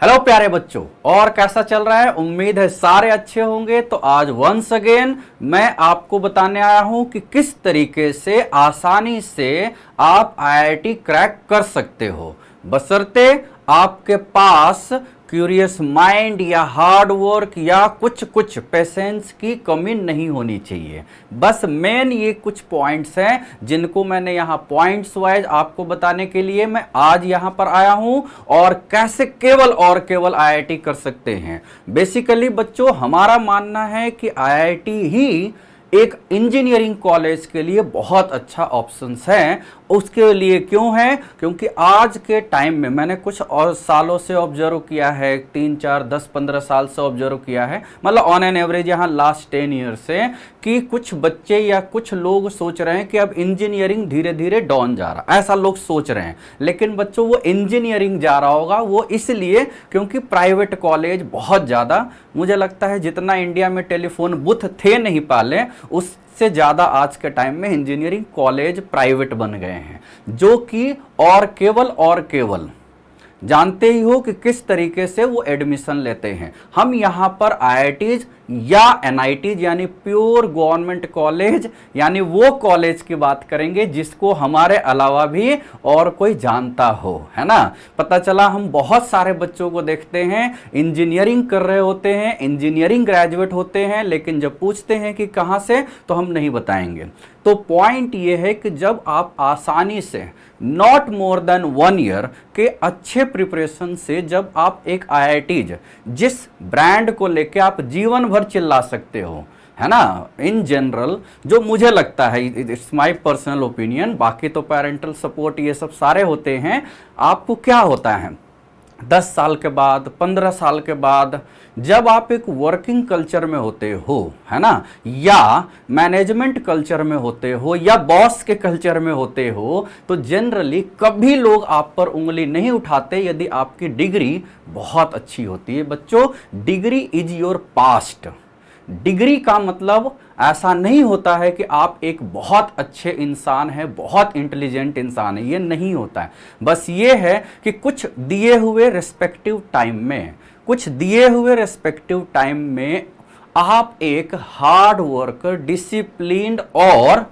Hello प्यारे बच्चों, और कैसा चल रहा है। उम्मीद है सारे अच्छे होंगे। तो आज वंस अगेन मैं आपको बताने आया हूं कि किस तरीके से आसानी से आप आईआईटी क्रैक कर सकते हो, बशर्ते आपके पास क्यूरियस माइंड या हार्ड वर्क या कुछ पेशेंस की कमी नहीं होनी चाहिए। बस मेन ये कुछ पॉइंट्स हैं जिनको मैंने यहाँ पॉइंट्स वाइज आपको बताने के लिए मैं आज यहाँ पर आया हूँ, और कैसे केवल और केवल आईआईटी कर सकते हैं। बेसिकली बच्चों, हमारा मानना है कि आईआईटी ही एक इंजीनियरिंग कॉलेज के लिए बहुत अच्छा ऑप्शन है। उसके लिए क्यों है? क्योंकि आज के टाइम में मैंने कुछ और सालों से ऑब्जर्व किया है, 3 4 10 15 साल से ऑब्जर्व किया है, मतलब ऑन एन एवरेज यहाँ लास्ट 10 ईयर से, कि कुछ बच्चे या कुछ लोग सोच रहे हैं कि अब इंजीनियरिंग धीरे धीरे डाउन जा रहा, ऐसा लोग सोच रहे हैं। लेकिन बच्चों, वो इंजीनियरिंग जा रहा होगा वो इसलिए क्योंकि प्राइवेट कॉलेज बहुत ज़्यादा, मुझे लगता है जितना इंडिया में टेलीफोन बूथ थे नहीं पहले, उससे ज़्यादा आज के टाइम में इंजीनियरिंग कॉलेज प्राइवेट बन गए हैं, जो कि और केवल जानते ही हो कि किस तरीके से वो एडमिशन लेते हैं। हम यहाँ पर आईआईटीज या एनआईटीज यानी प्योर गवर्नमेंट कॉलेज, यानी वो कॉलेज की बात करेंगे जिसको हमारे अलावा भी और कोई जानता हो, है ना। पता चला हम बहुत सारे बच्चों को देखते हैं इंजीनियरिंग कर रहे होते हैं, इंजीनियरिंग ग्रेजुएट होते हैं, लेकिन जब पूछते हैं कि कहाँ से, तो हम नहीं बताएंगे। तो पॉइंट ये है कि जब आप आसानी से नॉट मोर देन 1 ईयर के अच्छे प्रिपरेशन से जब आप एक आईआईटीज, जिस ब्रांड को लेके आप जीवन भर चिल्ला सकते हो, है ना, इन जनरल, जो मुझे लगता है, इट्स माय पर्सनल ओपिनियन, बाकी तो पेरेंटल सपोर्ट ये सब सारे होते हैं। आपको क्या होता है 10 साल के बाद, 15 साल के बाद, जब आप एक वर्किंग कल्चर में होते हो, है ना, या मैनेजमेंट कल्चर में होते हो, या बॉस के कल्चर में होते हो, तो जनरली कभी लोग आप पर उंगली नहीं उठाते यदि आपकी डिग्री बहुत अच्छी होती है। बच्चों, degree is your past. Degree का मतलब ऐसा नहीं होता है कि आप एक बहुत अच्छे इंसान हैं, बहुत इंटेलिजेंट इंसान है, ये नहीं होता है। बस ये है कि कुछ दिए हुए रिस्पेक्टिव टाइम में आप एक हार्ड वर्कर, डिसिप्लिन्ड और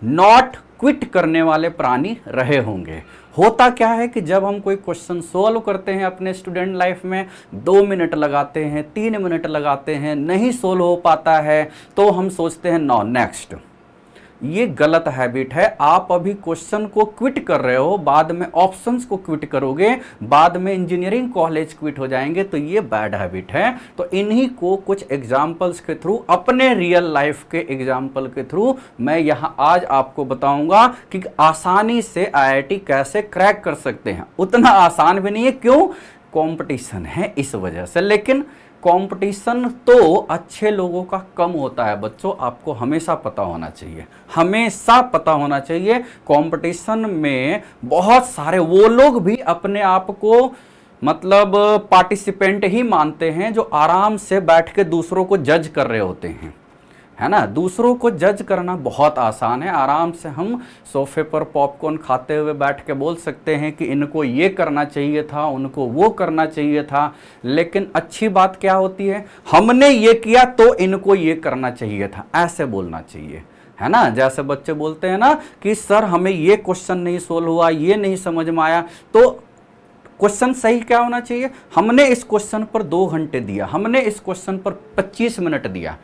नॉट क्विट करने वाले प्राणी रहे होंगे। होता क्या है कि जब हम कोई क्वेश्चन सॉल्व करते हैं अपने स्टूडेंट लाइफ में, 2 मिनट लगाते हैं, 3 मिनट लगाते हैं, नहीं सॉल्व हो पाता है, तो हम सोचते हैं नो नेक्स्ट। ये गलत हैबिट है। आप अभी क्वेश्चन को क्विट कर रहे हो, बाद में ऑप्शंस को क्विट करोगे, बाद में इंजीनियरिंग कॉलेज क्विट हो जाएंगे, तो ये बैड हैबिट है। तो इन्हीं को कुछ एग्जाम्पल्स के थ्रू, अपने रियल लाइफ के एग्जाम्पल के थ्रू मैं यहाँ आज आपको बताऊंगा कि आसानी से आईआईटी कैसे क्रैक कर सकते हैं। उतना आसान भी नहीं है, क्यों? कंपटीशन है इस वजह से। लेकिन कंपटीशन तो अच्छे लोगों का कम होता है बच्चों, आपको हमेशा पता होना चाहिए, हमेशा पता होना चाहिए। कंपटीशन में बहुत सारे वो लोग भी अपने आप को मतलब पार्टिसिपेंट ही मानते हैं जो आराम से बैठ के दूसरों को जज कर रहे होते हैं, है ना। दूसरों को जज करना बहुत आसान है। आराम से हम सोफे पर पॉपकॉर्न खाते हुए बैठ के बोल सकते हैं कि इनको ये करना चाहिए था, उनको वो करना चाहिए था। लेकिन अच्छी बात क्या होती है, हमने ये किया तो इनको ये करना चाहिए था, ऐसे बोलना चाहिए, है ना। जैसे बच्चे बोलते हैं ना कि सर हमें ये क्वेश्चन नहीं सोल्व हुआ, ये नहीं समझ में आया, तो क्वेश्चन सही क्या होना चाहिए, हमने इस क्वेश्चन पर 2 घंटे दिया, हमने इस क्वेश्चन पर 25 मिनट दिया,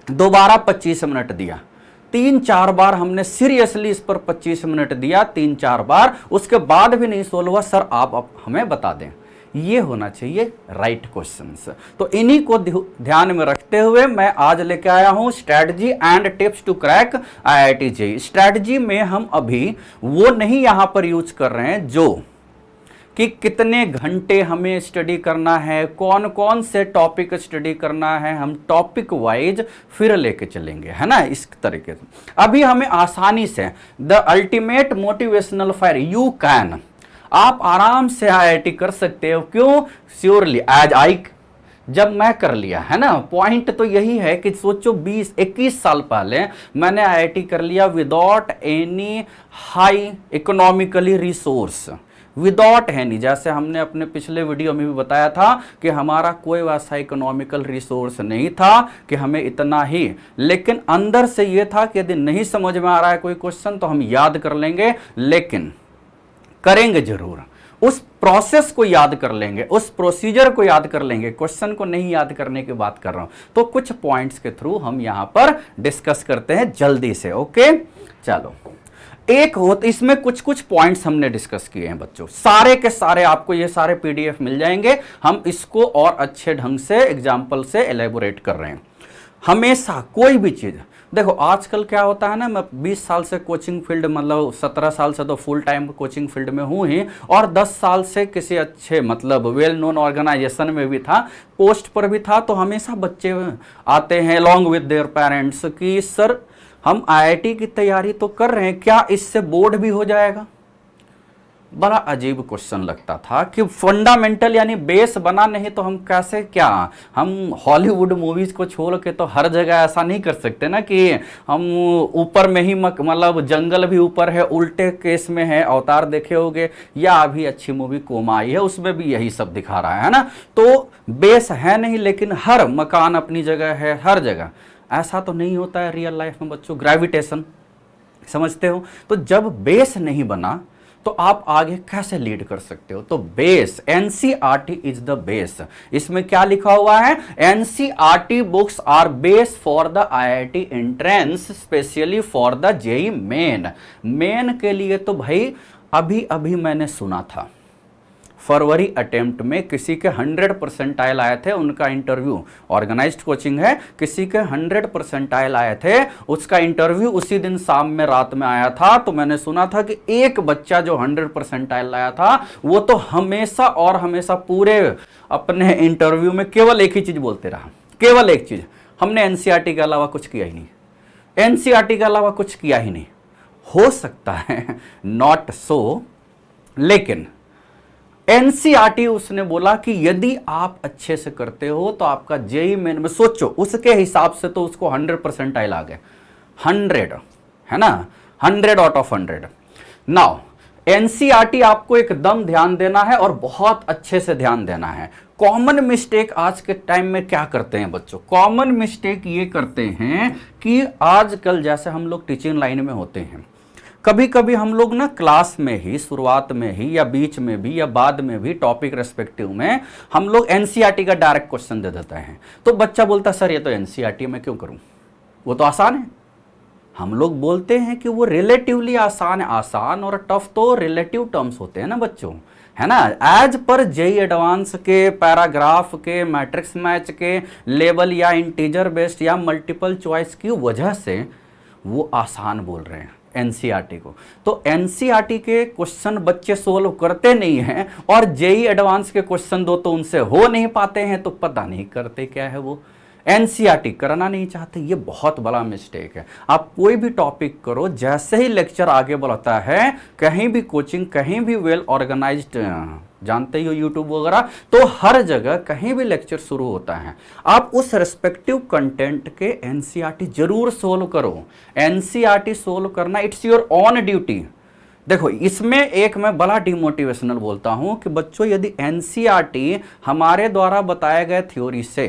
दोबारा 25 मिनट दिया, 3-4 बार हमने सीरियसली इस पर 25 मिनट दिया, 3-4 बार, उसके बाद भी नहीं सोल्व हुआ, सर आप हमें बता दें। ये होना चाहिए राइट क्वेश्चंस। तो इन्हीं को ध्यान में रखते हुए मैं आज लेके आया हूं strategy and tips to crack IIT JEE. Strategy में हम अभी वो नहीं यहां पर यूज कर रहे हैं जो कि कितने घंटे हमें स्टडी करना है, कौन कौन से टॉपिक स्टडी करना है, हम टॉपिक वाइज फिर लेके चलेंगे, है ना, इस तरीके से। अभी हमें आसानी से the ultimate motivational fire you can, आप आराम से आईआईटी कर सकते हो। क्यों? श्योरली एज आई, जब मैं कर लिया, है ना। पॉइंट तो यही है कि सोचो 20-21 साल पहले मैंने आईआईटी कर लिया without any high economically resource, without है नहीं। जैसे हमने अपने पिछले वीडियो में भी बताया था कि हमारा कोई वैसा इकोनॉमिकल रिसोर्स नहीं था कि हमें इतना ही, लेकिन अंदर से ये था कि यदि नहीं समझ में आ रहा है कोई क्वेश्चन तो हम याद कर लेंगे, लेकिन करेंगे जरूर, उस प्रोसेस को याद कर लेंगे, उस प्रोसीजर को याद कर लेंगे, क्वेश्चन को नहीं याद करने की बात कर रहा हूं। तो कुछ पॉइंट्स के थ्रू हम यहां पर डिस्कस करते हैं जल्दी से। ओके चलो, एक हो इसमें कुछ कुछ पॉइंट्स हमने डिस्कस किए हैं बच्चों, सारे के सारे आपको ये सारे पीडीएफ मिल जाएंगे। हम इसको और अच्छे ढंग से एग्जाम्पल से एलेबोरेट कर रहे हैं। हमेशा कोई भी चीज देखो, आजकल क्या होता है ना, मैं 20 साल से कोचिंग फील्ड, मतलब 17 साल से तो फुल टाइम कोचिंग फील्ड में हूँ ही, और 10 साल से किसी अच्छे मतलब वेल नोन ऑर्गेनाइजेशन में भी था, पोस्ट पर भी था। तो हमेशा बच्चे आते हैं अलॉन्ग विद देयर पेरेंट्स कि सर हम आईआईटी की तैयारी तो कर रहे हैं, क्या इससे बोर्ड भी हो जाएगा। बड़ा अजीब क्वेश्चन लगता था कि फंडामेंटल यानी बेस बना नहीं तो हम कैसे, क्या हम हॉलीवुड मूवीज को छोड़ के तो हर जगह ऐसा नहीं कर सकते ना कि हम ऊपर में ही मतलब जंगल भी ऊपर है, उल्टे केस में है, अवतार देखे होगे, या अभी अच्छी मूवी कोमा आई है उसमें भी यही सब दिखा रहा है ना। तो बेस है नहीं, लेकिन हर मकान अपनी जगह है, हर जगह ऐसा तो नहीं होता है रियल लाइफ में बच्चों। ग्रेविटेशन समझते हो, तो जब बेस नहीं बना तो आप आगे कैसे लीड कर सकते हो। तो base, NCERT is the base. इसमें क्या लिखा हुआ है, NCERT books are base for the IIT entrance, specially for the JEE Main. Main के लिए तो भाई अभी अभी मैंने सुना था फरवरी अटेम्प्ट में किसी के 100 परसेंटाइल आए थे, उनका इंटरव्यू, ऑर्गेनाइज्ड कोचिंग है, किसी के 100 परसेंटाइल आए थे, उसका इंटरव्यू उसी दिन शाम में रात में आया था। तो मैंने सुना था कि एक बच्चा जो 100 परसेंटाइल लाया था वो तो हमेशा और हमेशा पूरे अपने इंटरव्यू में केवल एक ही चीज बोलते रहा, केवल एक चीज, हमने एनसीईआरटी के अलावा कुछ किया ही नहीं, एनसीईआरटी के अलावा कुछ किया ही नहीं। हो सकता है नॉट सो, लेकिन एनसीईआरटी उसने बोला कि यदि आप अच्छे से करते हो तो आपका जेईई मेन में, सोचो उसके हिसाब से तो उसको 100 परसेंटाइल आ गए, 100 है ना, 100 आउट ऑफ 100। नाउ एनसीईआरटी आपको एकदम ध्यान देना है और बहुत अच्छे से ध्यान देना है। कॉमन मिस्टेक आज के टाइम में क्या करते हैं बच्चों, कॉमन मिस्टेक ये करते हैं कि आजकल जैसे हम लोग टीचिंग लाइन में होते हैं, कभी कभी हम लोग ना क्लास में ही, शुरुआत में ही या बीच में भी या बाद में भी, टॉपिक रेस्पेक्टिव में हम लोग एनसीईआरटी का डायरेक्ट क्वेश्चन दे देते हैं। तो बच्चा बोलता है सर ये तो एनसीईआरटी में क्यों करूं, वो तो आसान है। हम लोग बोलते हैं कि वो रिलेटिवली आसान है, आसान और टफ तो रिलेटिव टर्म्स होते हैं ना बच्चों, है ना। एज पर जेईई एडवांस के पैराग्राफ के मैट्रिक्स मैच के लेवल या इंटीजर बेस्ड या मल्टीपल चॉइस की वजह से वो आसान बोल रहे हैं एनसीईआरटी को। तो एनसीईआरटी के क्वेश्चन बच्चे सोल्व करते नहीं हैं और जेईई एडवांस के क्वेश्चन दो तो उनसे हो नहीं पाते हैं, तो पता नहीं करते क्या है वो, एनसीईआरटी करना नहीं चाहते। ये बहुत बड़ा मिस्टेक है। आप कोई भी टॉपिक करो, जैसे ही लेक्चर आगे बढ़ता है, कहीं भी कोचिंग, कहीं भी वेल ऑर्गेनाइज्ड, जानते ही हो यूट्यूब वगैरह, तो हर जगह कहीं भी लेक्चर शुरू होता है, आप उस रेस्पेक्टिव कंटेंट के एनसीईआरटी जरूर सोल्व करो। एनसीईआरटी सोल्व करना इट्स योर ऑन ड्यूटी। देखो इसमें एक मैं बड़ा डिमोटिवेशनल बोलता हूं कि बच्चों यदि एनसीईआरटी हमारे द्वारा बताए गए थ्योरी से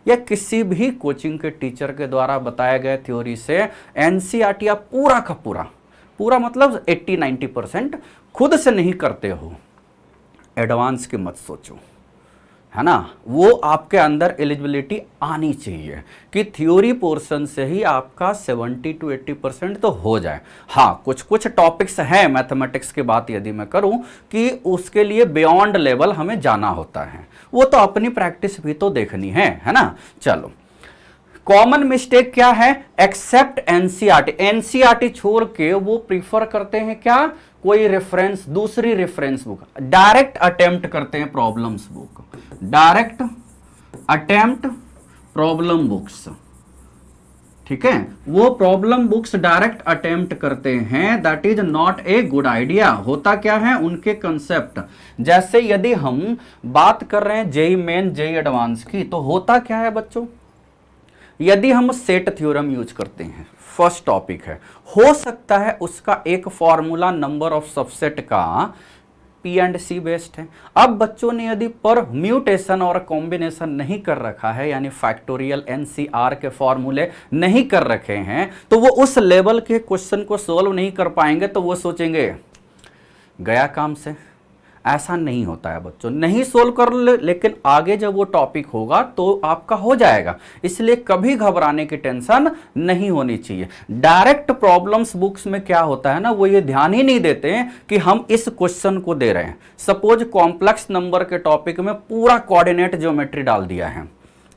या किसी भी कोचिंग के टीचर के द्वारा बताए गए थ्योरी से एनसीईआरटी आप पूरा का पूरा मतलब 80-90% खुद से नहीं करते हो, एडवांस की मत सोचो, है ना। वो आपके अंदर एलिजिबिलिटी आनी चाहिए कि थ्योरी पोर्शन से ही आपका 70 to 80% तो हो जाए। हाँ, कुछ टॉपिक्स हैं मैथमेटिक्स की बात यदि मैं करूं कि उसके लिए बियॉन्ड लेवल हमें जाना होता है, वो तो अपनी प्रैक्टिस भी तो देखनी है ना। चलो, कॉमन मिस्टेक क्या है, एक्सेप्ट एनसीईआरटी, एनसीईआरटी छोड़ के वो प्रीफर करते हैं क्या, कोई रेफरेंस, दूसरी रेफरेंस बुक, डायरेक्ट अटेम्प्ट करते हैं problems book, direct attempt problem books, ठीक है, वो प्रॉब्लम बुक्स डायरेक्ट अटेम्प्ट करते हैं। That is not a good idea. होता क्या है उनके कंसेप्ट, जैसे यदि हम बात कर रहे हैं जेईई मेन, जेईई एडवांस की, तो होता क्या है बच्चों, यदि हम सेट थ्योरम यूज करते हैं, फर्स्ट टॉपिक है, हो सकता है उसका एक फॉर्मूला नंबर ऑफ सबसेट का पी एंड सी बेस्ड है। अब बच्चों ने यदि पर म्यूटेशन और कॉम्बिनेशन नहीं कर रखा है, यानी फैक्टोरियल एनसीआर के फॉर्मूले नहीं कर रखे हैं, तो वो उस लेवल के क्वेश्चन को सोल्व नहीं कर पाएंगे, तो वो सोचेंगे गया काम से। ऐसा नहीं होता है बच्चों, नहीं सोल्व कर ले, लेकिन आगे जब वो टॉपिक होगा तो आपका हो जाएगा। इसलिए कभी घबराने की टेंशन नहीं होनी चाहिए। डायरेक्ट प्रॉब्लम्स बुक्स में क्या होता है ना, वो ये ध्यान ही नहीं देते हैं कि हम इस क्वेश्चन को दे रहे हैं। सपोज कॉम्प्लेक्स नंबर के टॉपिक में पूरा कोऑर्डिनेट ज्योमेट्री डाल दिया है।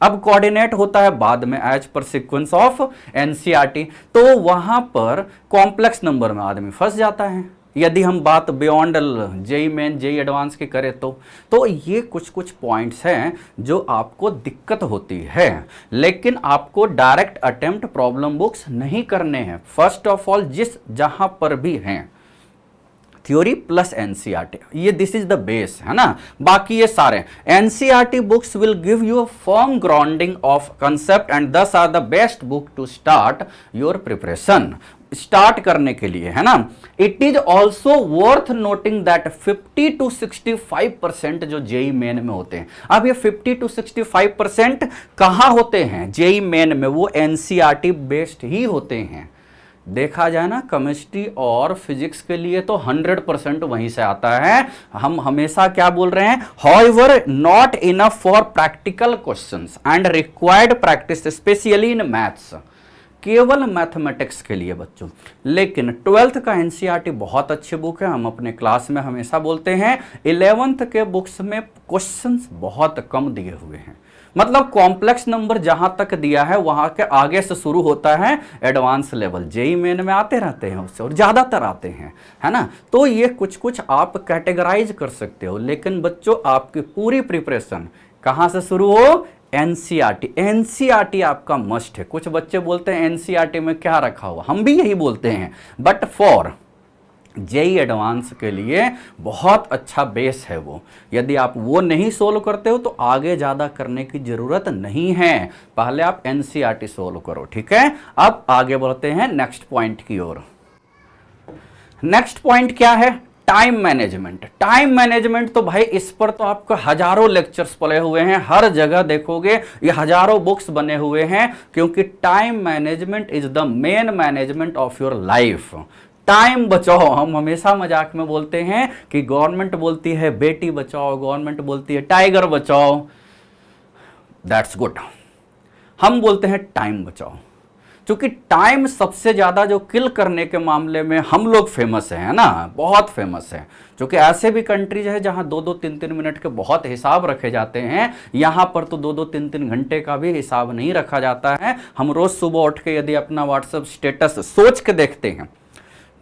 अब कोऑर्डिनेट होता है बाद में as per sequence of NCERT, तो वहां पर कॉम्प्लेक्स नंबर में आदमी फंस जाता है। यदि हम बात beyond JEE Main JEE Advance की करें तो ये कुछ पॉइंट्स हैं जो आपको दिक्कत होती है, लेकिन आपको डायरेक्ट अटेम्प्ट प्रॉब्लम बुक्स नहीं करने हैं। फर्स्ट ऑफ ऑल जहां पर भी हैं थ्योरी प्लस एनसीईआरटी, ये दिस इज द बेस है ना। बाकी ये सारे NCERT books will give you a firm grounding of concept and this are the best book to start your preparation, start करने के लिए, है ना। It is also worth noting that 50 to 65% जो जेई मेन में होते हैं, अब ये 50 to 65% कहां होते हैं जेई मेन में, वो एनसीईआरटी बेस्ड ही होते हैं। देखा जाए ना केमिस्ट्री और फिजिक्स के लिए तो 100% वहीं से आता है। हम हमेशा क्या बोल रहे हैं, however not enough for practical questions and required practice specially in maths, केवल मैथमेटिक्स के लिए बच्चों। लेकिन 12th का एनसीईआरटी बहुत अच्छी बुक है, हम अपने क्लास में हमेशा बोलते हैं। 11th के बुक्स में क्वेश्चंस बहुत कम दिए हुए हैं, मतलब कॉम्प्लेक्स नंबर जहां तक दिया है वहां के आगे से शुरू होता है एडवांस लेवल, जेई मेन में आते रहते हैं उससे और ज्यादातर आते हैं, है ना। तो ये कुछ आप कैटेगराइज कर सकते हो, लेकिन बच्चों आपकी पूरी प्रिपरेशन कहां से शुरू हो, एनसीईआरटी। एनसीईआरटी आपका मस्ट है। कुछ बच्चे बोलते हैं एनसीईआरटी में क्या रखा हुआ, हम भी यही बोलते हैं, बट फॉर जेई एडवांस के लिए बहुत अच्छा बेस है वो। यदि आप वो नहीं सोल्व करते हो तो आगे ज्यादा करने की जरूरत नहीं है, पहले आप एनसीईआरटी सोल्व करो, ठीक है। अब आगे बढ़ते हैं नेक्स्ट पॉइंट की ओर। नेक्स्ट पॉइंट क्या है, टाइम मैनेजमेंट। टाइम मैनेजमेंट तो भाई इस पर तो आपको हजारों लेक्चर्स पड़े हुए हैं, हर जगह देखोगे ये हजारों बुक्स बने हुए हैं, क्योंकि time management is the main management of your life. Time बचाओ, हम हमेशा मजाक में बोलते हैं कि गवर्नमेंट बोलती है बेटी बचाओ, गवर्नमेंट बोलती है टाइगर बचाओ, दैट्स गुड। हम बोलते हैं टाइम बचाओ, क्योंकि टाइम सबसे ज्यादा जो किल करने के मामले में हम लोग फेमस है ना, बहुत फेमस है। क्योंकि ऐसे भी कंट्रीज है जहां 2-2, 3-3 मिनट के बहुत हिसाब रखे जाते हैं, यहां पर तो 2-2, 3-3 घंटे का भी हिसाब नहीं रखा जाता है। हम रोज सुबह उठ के यदि अपना व्हाट्सएप स्टेटस सोच के देखते हैं,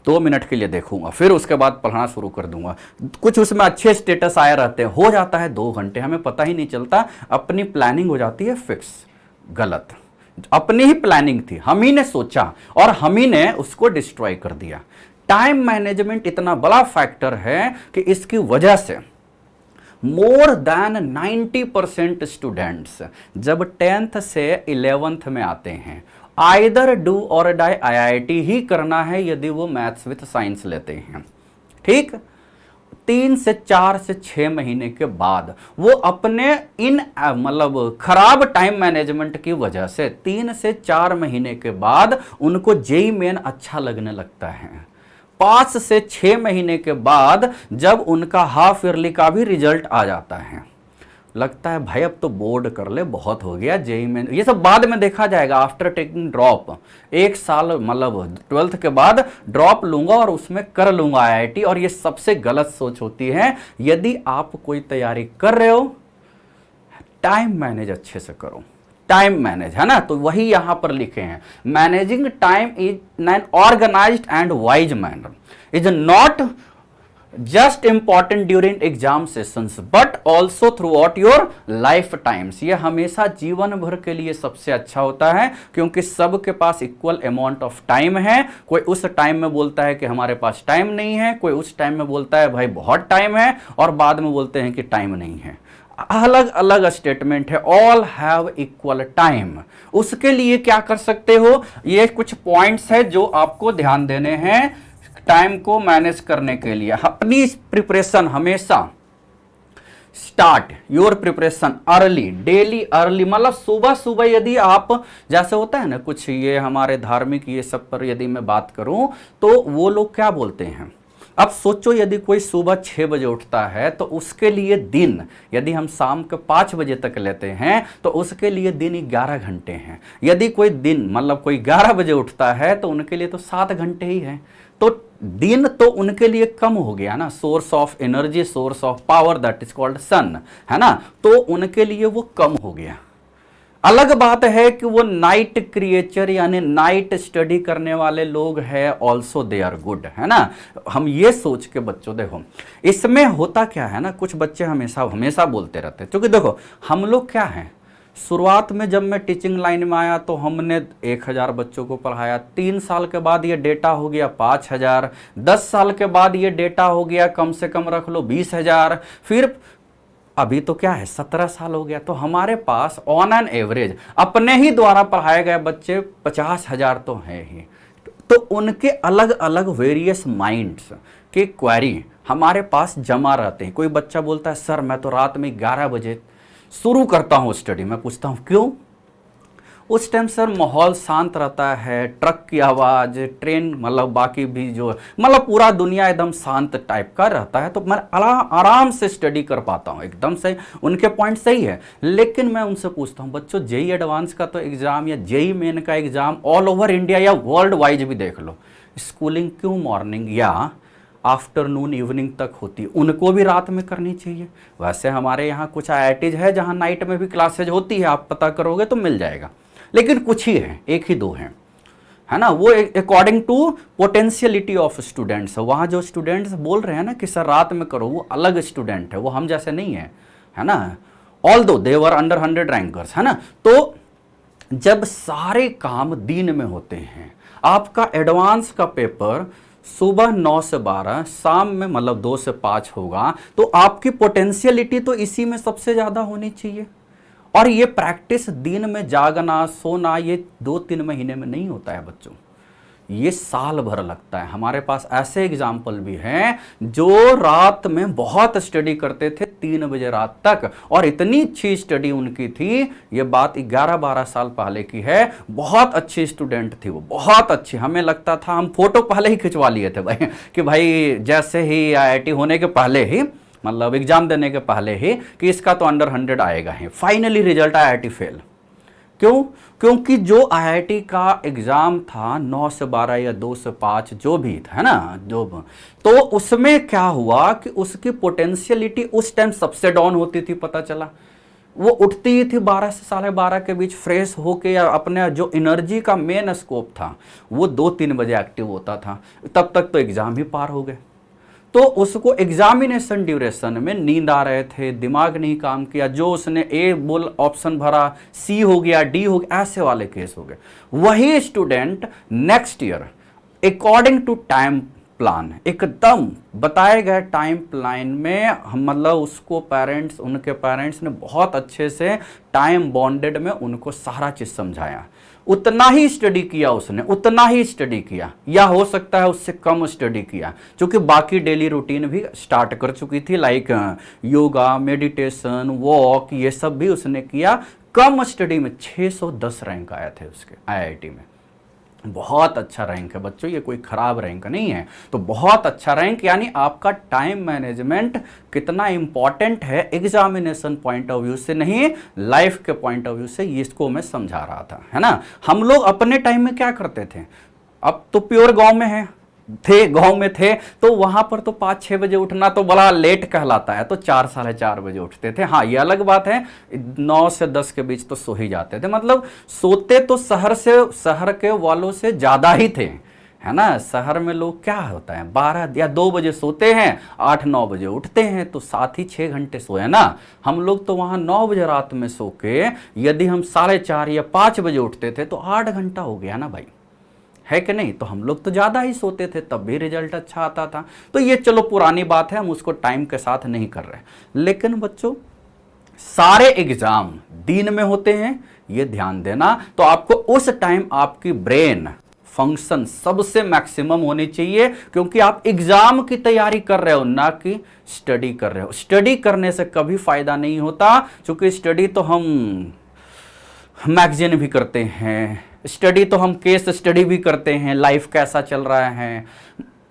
2 मिनट के लिए देखूंगा, फिर उसके बाद पढ़ना शुरू कर दूंगा, कुछ उसमें अच्छे स्टेटस आए रहते हैं, हो जाता है 2 घंटे, हमें पता ही नहीं चलता, अपनी प्लानिंग हो जाती है फिक्स। गलत, अपनी ही प्लानिंग थी, हम ही ने सोचा और हम ही ने उसको डिस्ट्रॉय कर दिया। टाइम मैनेजमेंट इतना बड़ा फैक्टर है कि इसकी वजह से मोर देन 90% स्टूडेंट्स जब 10th से 11th में आते हैं, आइदर डू और डाई आईआईटी ही करना है यदि वो मैथ्स विथ साइंस लेते हैं, ठीक। 3 से 4 से 6 महीने के बाद वो अपने इन मतलब खराब टाइम मैनेजमेंट की वजह से 3 से 4 महीने के बाद उनको जेई मेन अच्छा लगने लगता है। 5 से 6 महीने के बाद जब उनका हाफ ईयरली का भी रिजल्ट आ जाता है, लगता है भाई अब तो बोर्ड कर ले, बहुत हो गया जेई में, ये सब बाद में देखा जाएगा। आफ्टर टेकिंग ड्रॉप, 1 साल मतलब 12th के बाद ड्रॉप लूंगा और उसमें कर लूंगा आईआईटी, और ये सबसे गलत सोच होती है। यदि आप कोई तैयारी कर रहे हो, टाइम मैनेज अच्छे से करो, टाइम मैनेज, है ना। तो वही यहां पर लिखे हैं, managing time in an organised and wise manner is not just important during exam sessions but also throughout your life times. ये हमेशा जीवन भर के लिए सबसे अच्छा होता है, क्योंकि सबके पास इक्वल अमाउंट ऑफ टाइम है। कोई उस टाइम में बोलता है कि हमारे पास टाइम नहीं है, कोई उस टाइम में बोलता है भाई बहुत टाइम है, और बाद में बोलते हैं कि टाइम नहीं है। अलग अलग स्टेटमेंट है, ऑल हैव इक्वल टाइम। उसके लिए क्या कर सकते हो, ये कुछ पॉइंट्स है जो आपको ध्यान देने हैं। टाइम को मैनेज करने के लिए अपनी प्रिपरेशन हमेशा start your preparation early, daily early, मतलब सुबह सुबह यदि आप, जैसे होता है ना कुछ ये हमारे धार्मिक ये सब पर यदि मैं बात करूं तो वो लोग क्या बोलते हैं, अब सोचो यदि कोई सुबह 6 बजे उठता है तो उसके लिए दिन, यदि हम शाम के 5 बजे तक लेते हैं तो उसके लिए दिन 11 घंटे हैं। यदि कोई दिन मतलब कोई 11 बजे उठता है तो उनके लिए तो 7 घंटे ही है, तो दिन तो उनके लिए कम हो गया ना, source of energy, source of power that is called sun, है ना, तो उनके लिए वो कम हो गया। अलग बात है कि वो नाइट क्रिएचर यानी नाइट स्टडी करने वाले लोग हैं, ऑल्सो दे आर गुड, है ना। हम ये सोच के बच्चों, देखो इसमें होता क्या है ना, कुछ बच्चे हमेशा हमेशा बोलते रहते हैं, क्योंकि देखो हम लोग क्या हैं, शुरुआत में जब मैं टीचिंग लाइन में आया तो हमने 1000 बच्चों को पढ़ाया, 3 साल के बाद ये डेटा हो गया 5000, 10 साल के बाद ये डेटा हो गया कम से कम रख लो 20,000, फिर अभी तो क्या है 17 साल हो गया, तो हमारे पास ऑन एन एवरेज अपने ही द्वारा पढ़ाए गए बच्चे 50,000 तो हैं ही। तो उनके अलग अलग वेरियस माइंड्स के क्वेरी हमारे पास जमा रहते हैं। कोई बच्चा बोलता है सर मैं तो रात में 11 बजे शुरू करता हूँ स्टडी, मैं पूछता हूँ क्यों? उस टाइम सर माहौल शांत रहता है, ट्रक की आवाज़, ट्रेन, मतलब बाकी भी जो मतलब पूरा दुनिया एकदम शांत टाइप का रहता है, तो मैं आराम से स्टडी कर पाता हूँ। एकदम सही, उनके पॉइंट सही है। लेकिन मैं उनसे पूछता हूँ बच्चों जेई एडवांस का तो एग्ज़ाम या जेई मेन का एग्ज़ाम ऑल ओवर इंडिया या वर्ल्ड वाइज भी देख लो, स्कूलिंग क्यों मॉर्निंग या आफ्टरनून इवनिंग तक होती है? उनको भी रात में करनी चाहिए। वैसे हमारे यहाँ कुछ आईआईटीज है जहाँ नाइट में भी क्लासेज होती है, आप पता करोगे तो मिल जाएगा, लेकिन कुछ ही है, 1 ही 2 हैं, है ना। वो according to potentiality of students, वहाँ जो स्टूडेंट्स बोल रहे हैं ना कि सर रात में करो, वो अलग स्टूडेंट है, वो हम जैसे नहीं है ना। ऑल दो दे वर अंडर 100 रैंकर्स, है ना। तो जब सारे काम दिन में होते हैं, आपका एडवांस का पेपर सुबह 9 से 12, शाम में मतलब 2 से 5 होगा, तो आपकी पोटेंशियलिटी तो इसी में सबसे ज़्यादा होनी चाहिए। और ये प्रैक्टिस दिन में जागना सोना ये 2-3 महीने में नहीं होता है बच्चों, ये साल भर लगता है। हमारे पास ऐसे एग्जाम्पल भी हैं जो रात में बहुत स्टडी करते थे 3 बजे रात तक, और इतनी अच्छी स्टडी उनकी थी, ये बात 11-12 साल पहले की है। बहुत अच्छी स्टूडेंट थी वो, बहुत अच्छी, हमें लगता था, हम फोटो पहले ही खिंचवा लिए थे भाई कि भाई जैसे ही आईआईटी होने के पहले ही, मतलब एग्जाम देने के पहले ही, कि इसका तो अंडर 100 आएगा ही। Finally result IIT fail. क्यों? क्योंकि जो आईआईटी का एग्जाम था 9 से 12 या 2 से 5 जो भी था, है ना, जो, तो उसमें क्या हुआ कि उसकी पोटेंशियलिटी उस टाइम सबसे डाउन होती थी। पता चला वो उठती ही थी 12 से 12:30 के बीच फ्रेश होके, या अपने जो एनर्जी का मेन स्कोप था वो 2-3 बजे एक्टिव होता था। तब तक तो एग्जाम ही पार हो गए। तो उसको एग्जामिनेशन ड्यूरेशन में नींद आ रहे थे, दिमाग नहीं काम किया, जो उसने ए बोल ऑप्शन भरा सी हो गया, डी हो गया, ऐसे वाले केस हो गए। वही student next year according to time plan, एकदम बताए गए टाइम प्लान में, हम मतलब उसको पेरेंट्स, उनके पेरेंट्स ने बहुत अच्छे से टाइम बॉन्डेड में उनको सारा चीज़ समझाया। उतना ही स्टडी किया उसने, उतना ही स्टडी किया, या हो सकता है उससे कम स्टडी किया, क्योंकि बाकी डेली रूटीन भी स्टार्ट कर चुकी थी, लाइक योगा, मेडिटेशन, वॉक, ये सब भी उसने किया। कम स्टडी में 610 रैंक आए थे उसके आईआईटी में। बहुत अच्छा रैंक है बच्चों, ये कोई खराब रैंक नहीं है। तो बहुत अच्छा रैंक, यानी आपका टाइम मैनेजमेंट कितना इंपॉर्टेंट है एग्जामिनेशन पॉइंट ऑफ व्यू से नहीं, लाइफ के पॉइंट ऑफ व्यू से, इसको मैं समझा रहा था, है ना। हम लोग अपने टाइम में क्या करते थे, अब तो प्योर गांव में थे तो वहां पर तो 5-6 बजे उठना तो बड़ा लेट कहलाता है, तो 4-4:30 बजे उठते थे। हाँ, ये अलग बात है, 9 से 10 के बीच तो सो ही जाते थे, मतलब सोते तो शहर के वालों से ज्यादा ही थे, है ना। शहर में लोग क्या होता है 12 या 2 बजे सोते हैं, 8-9 बजे उठते हैं, तो साथ ही 6 घंटे सोए ना। हम लोग तो वहां 9 बजे रात में सो के यदि हम 4:30 या 5 बजे उठते थे तो 8 घंटा हो गया ना भाई, है कि नहीं। तो हम लोग तो ज़्यादा ही सोते थे, तब भी रिजल्ट अच्छा आता था। तो ये चलो पुरानी बात है, हम उसको टाइम के साथ नहीं कर रहे। लेकिन बच्चों सारे एग्जाम दिन में होते हैं, ये ध्यान देना। तो आपको उस टाइम आपकी ब्रेन फंक्शन सबसे मैक्सिमम होनी चाहिए, क्योंकि आप एग्जाम की तैयारी कर रहे हो ना कि स्टडी कर रहे हो। स्टडी करने से कभी फायदा नहीं होता, क्योंकि स्टडी तो हम मैगजीन भी करते हैं, स्टडी तो हम केस स्टडी भी करते हैं, लाइफ कैसा चल रहा है।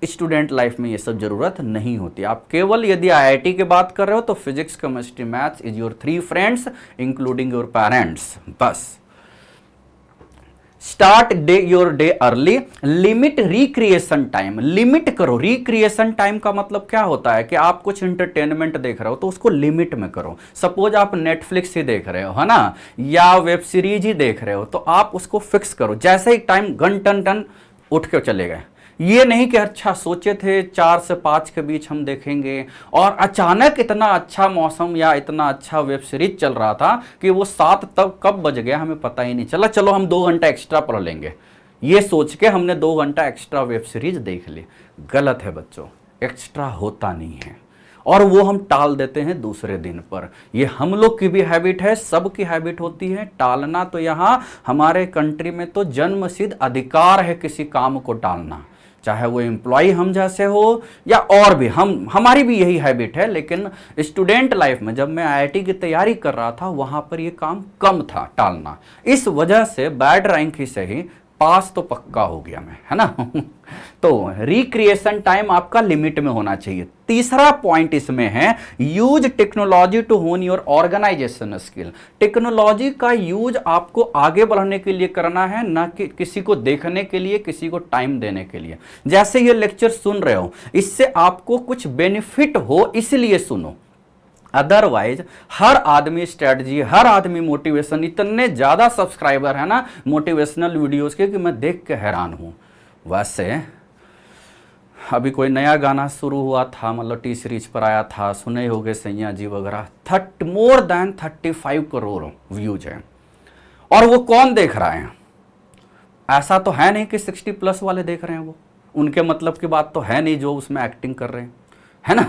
स्टूडेंट लाइफ में ये सब जरूरत नहीं होती। आप केवल यदि आईआईटी की बात कर रहे हो तो physics, chemistry, maths is your 3 friends including your parents, बस। Start your day early, limit recreation time, limit करो। रिक्रिएशन टाइम का मतलब क्या होता है कि आप कुछ इंटरटेनमेंट देख रहे हो तो उसको लिमिट में करो। सपोज आप नेटफ्लिक्स ही देख रहे हो, है ना, या वेब सीरीज ही देख रहे हो, तो आप उसको फिक्स करो। जैसे ही टाइम घन टन टन उठ के चले गए, ये नहीं कि अच्छा सोचे थे 4 से 5 के बीच हम देखेंगे और अचानक इतना अच्छा मौसम या इतना अच्छा वेब सीरीज चल रहा था कि वो 7 तब कब बज गया हमें पता ही नहीं चला, चलो हम 2 घंटा एक्स्ट्रा पढ़ लेंगे। ये सोच के हमने 2 घंटा एक्स्ट्रा वेब सीरीज देख ली। गलत है बच्चों, एक्स्ट्रा होता नहीं है और वो हम टाल देते हैं दूसरे दिन पर। ये हम लोग की भी हैबिट है, सबकी हैबिट होती है टालना। तो यहाँ हमारे कंट्री में तो जन्मसिद्ध अधिकार है किसी काम को टालना, चाहे वो एम्प्लॉय हम जैसे हो या और भी। हमारी भी यही हैबिट है। लेकिन स्टूडेंट लाइफ में जब मैं आईआईटी की तैयारी कर रहा था वहां पर ये काम कम था, टालना। इस वजह से बैड रैंक ही सही, पास तो पक्का हो गया मैं, है ना। तो रिक्रिएशन टाइम आपका लिमिट में होना चाहिए। तीसरा पॉइंट इसमें है यूज टेक्नोलॉजी टू होन योर ऑर्गेनाइजेशन स्किल। टेक्नोलॉजी का यूज आपको आगे बढ़ने के लिए करना है, ना कि किसी को देखने के लिए, किसी को टाइम देने के लिए। जैसे ये लेक्चर सुन रहे हो, इससे आपको कुछ बेनिफिट हो इसलिए सुनो। अदरवाइज हर आदमी स्ट्रेटजी, हर आदमी मोटिवेशन, इतने ज्यादा सब्सक्राइबर है ना मोटिवेशनल वीडियोस के कि मैं देख के हैरान हूं। वैसे अभी कोई नया गाना शुरू हुआ था, मतलब टी सीरीज पर आया था, सुने होंगे सैया जी वगैरह, मोर देन 35 करोड़ व्यूज है। और वो कौन देख रहा है? ऐसा तो है नहीं कि 60+ वाले देख रहे हैं, वो उनके मतलब की बात तो है नहीं जो उसमें एक्टिंग कर रहे हैं, है ना।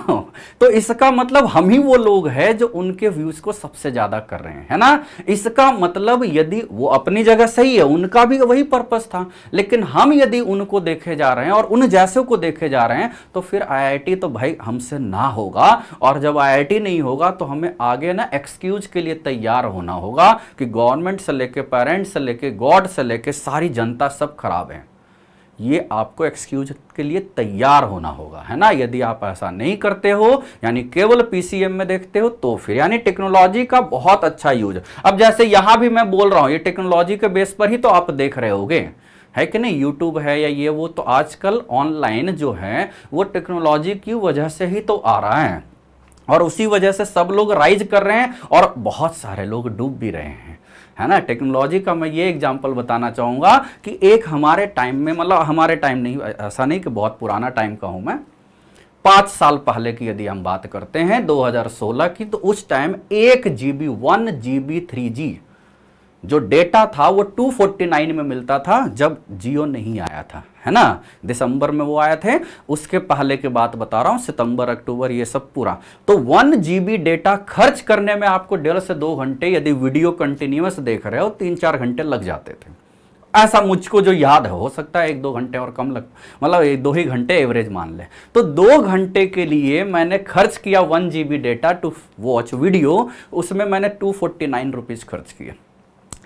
तो इसका मतलब हम ही वो लोग हैं जो उनके व्यूज को सबसे ज्यादा कर रहे हैं, है ना। इसका मतलब यदि वो अपनी जगह सही है, उनका भी वही पर्पस था, लेकिन हम यदि उनको देखे जा रहे हैं और उन जैसे को देखे जा रहे हैं तो फिर आईआईटी तो भाई हमसे ना होगा। और जब आईआईटी नहीं होगा तो हमें आगे ना एक्सक्यूज के लिए तैयार होना होगा कि गवर्नमेंट से लेके, पेरेंट्स से लेके, गॉड से लेके सारी जनता सब खराब है। ये आपको एक्सक्यूज के लिए तैयार होना होगा, है ना। यदि आप ऐसा नहीं करते हो, यानी केवल पीसीएम में देखते हो, तो फिर यानी टेक्नोलॉजी का बहुत अच्छा यूज। अब जैसे यहां भी मैं बोल रहा हूं, ये टेक्नोलॉजी के बेस पर ही तो आप देख रहे होगे, है कि नहीं। यूट्यूब है या ये वो, तो आजकल ऑनलाइन जो है वो टेक्नोलॉजी की वजह से ही तो आ रहा है और उसी वजह से सब लोग राइज कर रहे हैं और बहुत सारे लोग डूब भी रहे हैं, है ना। टेक्नोलॉजी का मैं ये एग्जांपल बताना चाहूँगा कि एक हमारे टाइम में, मतलब हमारे टाइम नहीं, ऐसा नहीं कि बहुत पुराना टाइम का हूँ मैं, 5 साल पहले की यदि हम बात करते हैं 2016 की, तो उस टाइम 1 GB 1 GB 3G जो डेटा था वो 249 में मिलता था जब जियो नहीं आया था, है ना। दिसंबर में वो आए थे, उसके पहले की बात बता रहा हूं, सितंबर अक्टूबर ये सब पूरा। तो 1 GB डेटा खर्च करने में आपको 1.5 से 2 घंटे, यदि वीडियो कंटिन्यूअस देख रहे हो 3-4 घंटे लग जाते थे। ऐसा मुझको जो याद है, हो सकता है 1-2 घंटे और कम लग, मतलब 1-2 ही घंटे एवरेज मान ले। तो 2 घंटे के लिए मैंने खर्च किया 1 GB data to watch video, उसमें मैंने 249 रुपीज खर्च किए।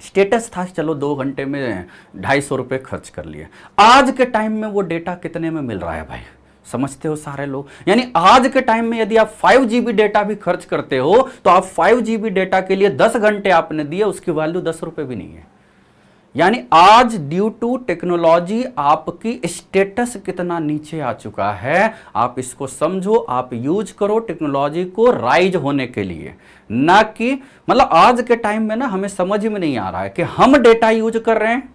स्टेटस था चलो 2 घंटे में 250 रुपये खर्च कर लिए। आज के टाइम में वो डेटा कितने में मिल रहा है भाई, समझते हो सारे लोग। यानी आज के टाइम में यदि आप 5 GB डेटा भी खर्च करते हो तो आप 5 GB डेटा के लिए 10 घंटे आपने दिए, उसकी वैल्यू 10 रुपये भी नहीं है। यानी आज ड्यू टू टेक्नोलॉजी आपकी स्टेटस कितना नीचे आ चुका है, आप इसको समझो, आप यूज करो टेक्नोलॉजी को राइज होने के लिए, ना कि मतलब आज के टाइम में ना हमें समझ में नहीं आ रहा है कि हम डेटा यूज कर रहे हैं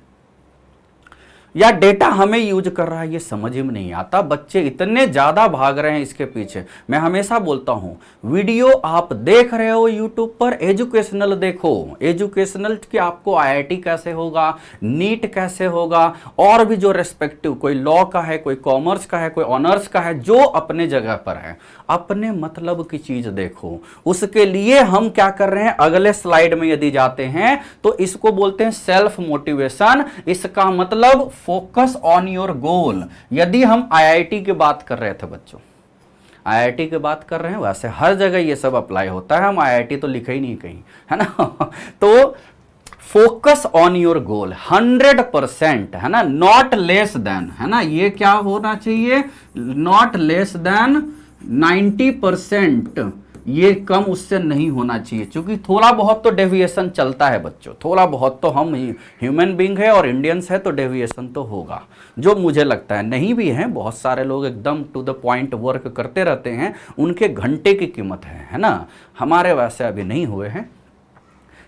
या डेटा हमें यूज कर रहा है, ये समझ में नहीं आता। बच्चे इतने ज्यादा भाग रहे हैं इसके पीछे। मैं हमेशा बोलता हूं, वीडियो आप देख रहे हो यूट्यूब पर, एजुकेशनल देखो। एजुकेशनल कि आपको आईआईटी कैसे होगा, नीट कैसे होगा, और भी जो रेस्पेक्टिव, कोई लॉ का है, कोई कॉमर्स का है, कोई ऑनर्स का है, जो अपने जगह पर है, अपने मतलब की चीज देखो। उसके लिए हम क्या कर रहे हैं, अगले स्लाइड में यदि जाते हैं तो इसको बोलते हैं सेल्फ मोटिवेशन। इसका मतलब फोकस ऑन योर गोल। यदि हम आईआईटी की बात कर रहे थे बच्चों, आईआईटी की बात कर रहे हैं, वैसे हर जगह ये सब अप्लाई होता है, हम आईआईटी तो लिखे ही नहीं कहीं, है ना। तो फोकस ऑन योर गोल 100%, है ना, नॉट लेस देन, है ना, ये क्या होना चाहिए, नॉट लेस देन 90%, ये कम उससे नहीं होना चाहिए, क्योंकि थोड़ा बहुत तो डेविएशन चलता है बच्चों, थोड़ा बहुत तो, हम ह्यूमन बींग है और इंडियंस है तो डेविएशन तो होगा, जो मुझे लगता है। नहीं भी है, बहुत सारे लोग एकदम टू द पॉइंट वर्क करते रहते हैं, उनके घंटे की कीमत है ना, हमारे वैसे अभी नहीं हुए हैं।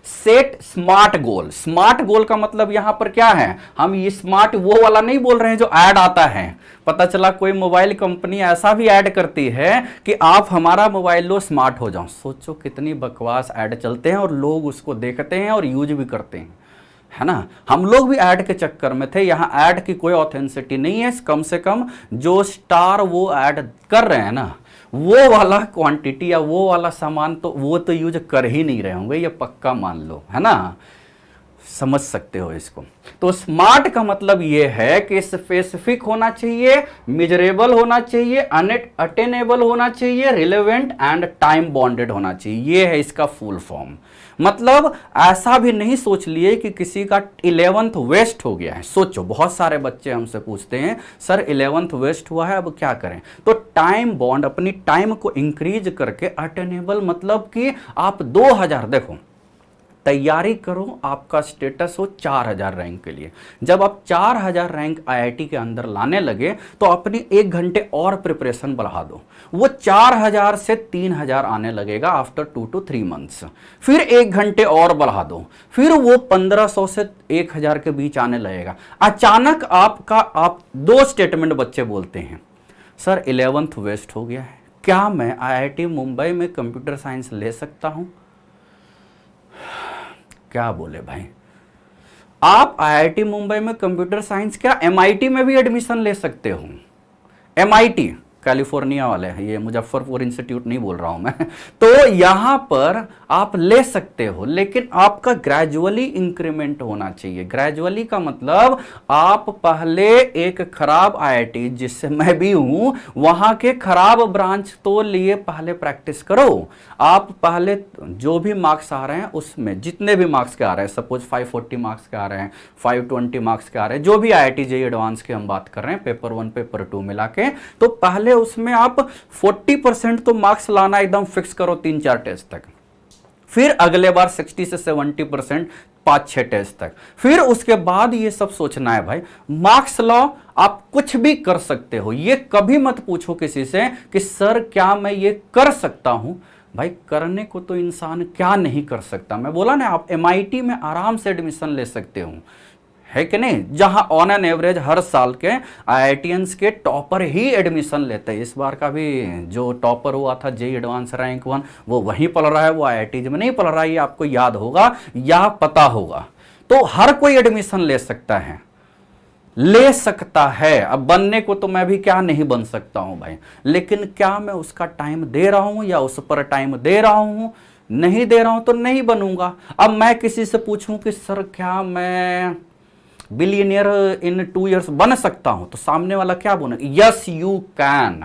सेट स्मार्ट गोल, स्मार्ट गोल का मतलब यहां पर क्या है, हम ये स्मार्ट वो वाला नहीं बोल रहे हैं जो ऐड आता है, पता चला कोई मोबाइल कंपनी ऐसा भी ऐड करती है कि आप हमारा मोबाइल लो स्मार्ट हो जाओ। सोचो कितनी बकवास ऐड चलते हैं और लोग उसको देखते हैं और यूज भी करते हैं, है ना। हम लोग भी ऐड के चक्कर में थे, यहां ऐड की कोई ऑथेंसिटी नहीं है, कम से कम जो स्टार वो ऐड कर रहे हैं ना, वो वाला क्वांटिटी या वो वाला सामान तो वो तो यूज कर ही नहीं रहे होंगे, ये पक्का मान लो, है ना, समझ सकते हो इसको। तो स्मार्ट का मतलब ये है कि स्पेसिफिक होना चाहिए, मेजरेबल होना चाहिए, अटेनेबल होना चाहिए, रिलेवेंट एंड टाइम बॉन्डेड होना चाहिए, ये है इसका फुल फॉर्म। मतलब ऐसा भी नहीं सोच लिए कि किसी का 11th वेस्ट हो गया है। सोचो बहुत सारे बच्चे हमसे पूछते हैं सर 11th वेस्ट हुआ है अब क्या करें, तो टाइम बॉन्ड, अपनी टाइम को इंक्रीज करके, अटेनेबल मतलब कि आप 2000, देखो तैयारी करो, आपका स्टेटस हो 4000 रैंक के लिए, जब आप 4000 रैंक आईआईटी के अंदर लाने लगे तो अपनी 1 घंटे और प्रिपरेशन बढ़ा दो, वो 4000 से 3000 आने लगेगा आफ्टर 2 to 3 मंथ्स, फिर 1 घंटे और बढ़ा दो, फिर वो 1500 से 1000 के बीच आने लगेगा। अचानक आप 2 स्टेटमेंट बच्चे बोलते हैं, सर 11th वेस्ट हो गया है, क्या मैं आईआईटी मुंबई में कंप्यूटर साइंस ले सकता हूं? क्या बोले भाई, आप आईआईटी मुंबई में कंप्यूटर साइंस क्या एमआईटी में भी एडमिशन ले सकते हो। एमआईटी कैलिफोर्निया वाले हैं, ये मुजफ्फरपुर इंस्टीट्यूट नहीं बोल रहा हूं मैं। तो यहां पर आप ले सकते हो, लेकिन आपका ग्रेजुअली इंक्रीमेंट होना चाहिए। ग्रेजुअली का मतलब आप पहले एक खराब आईआईटी, जिससे मैं भी हूं, वहां के खराब ब्रांच तो लिए पहले प्रैक्टिस करो। आप पहले जो भी मार्क्स आ रहे हैं उसमें, जितने भी मार्क्स के आ रहे हैं, सपोज 540 मार्क्स के आ रहे हैं, 520 मार्क्स के आ रहे हैं, जो भी आईआईटी जेईई एडवांस की हम बात कर रहे हैं, पेपर 1 पेपर 2 मिला के, तो पहले उसमें आप 40% तो मार्क्स लाना एकदम फिक्स करो 3-4 टेस्ट तक, फिर अगले बार 60 से 70% 5-6 टेस्ट तक, फिर उसके बाद ये सब सोचना है भाई मार्क्स लाओ, आप कुछ भी कर सकते हो। ये कभी मत पूछो किसी से कि सर क्या मैं ये कर सकता हूं, भाई करने को तो इंसान क्या नहीं कर सकता। मैं बोला ना, आप एमआईटी में आराम से एडमिशन ले सकते हो, है कि नहीं, जहां ऑन एन एवरेज हर साल के आईआईटीएंस के टॉपर ही एडमिशन लेते हैं। इस बार का भी जो टॉपर हुआ था जेईई एडवांस रैंक 1, वो वहीं पढ़ रहा है, वो आईआईटी में नहीं पढ़ रहा है, ये आपको याद होगा या पता होगा। तो हर कोई एडमिशन ले सकता है, अब बनने को तो मैं भी क्या नहीं बन सकता हूं भाई, लेकिन क्या मैं उसका टाइम दे रहा हूं या उस पर टाइम दे रहा हूं, नहीं दे रहा हूं तो नहीं बनूंगा। अब मैं किसी से पूछूं कि सर क्या मैं बिलियनियर इन 2 years बन सकता हूं, तो सामने वाला क्या बोलेगा, यस यू कैन।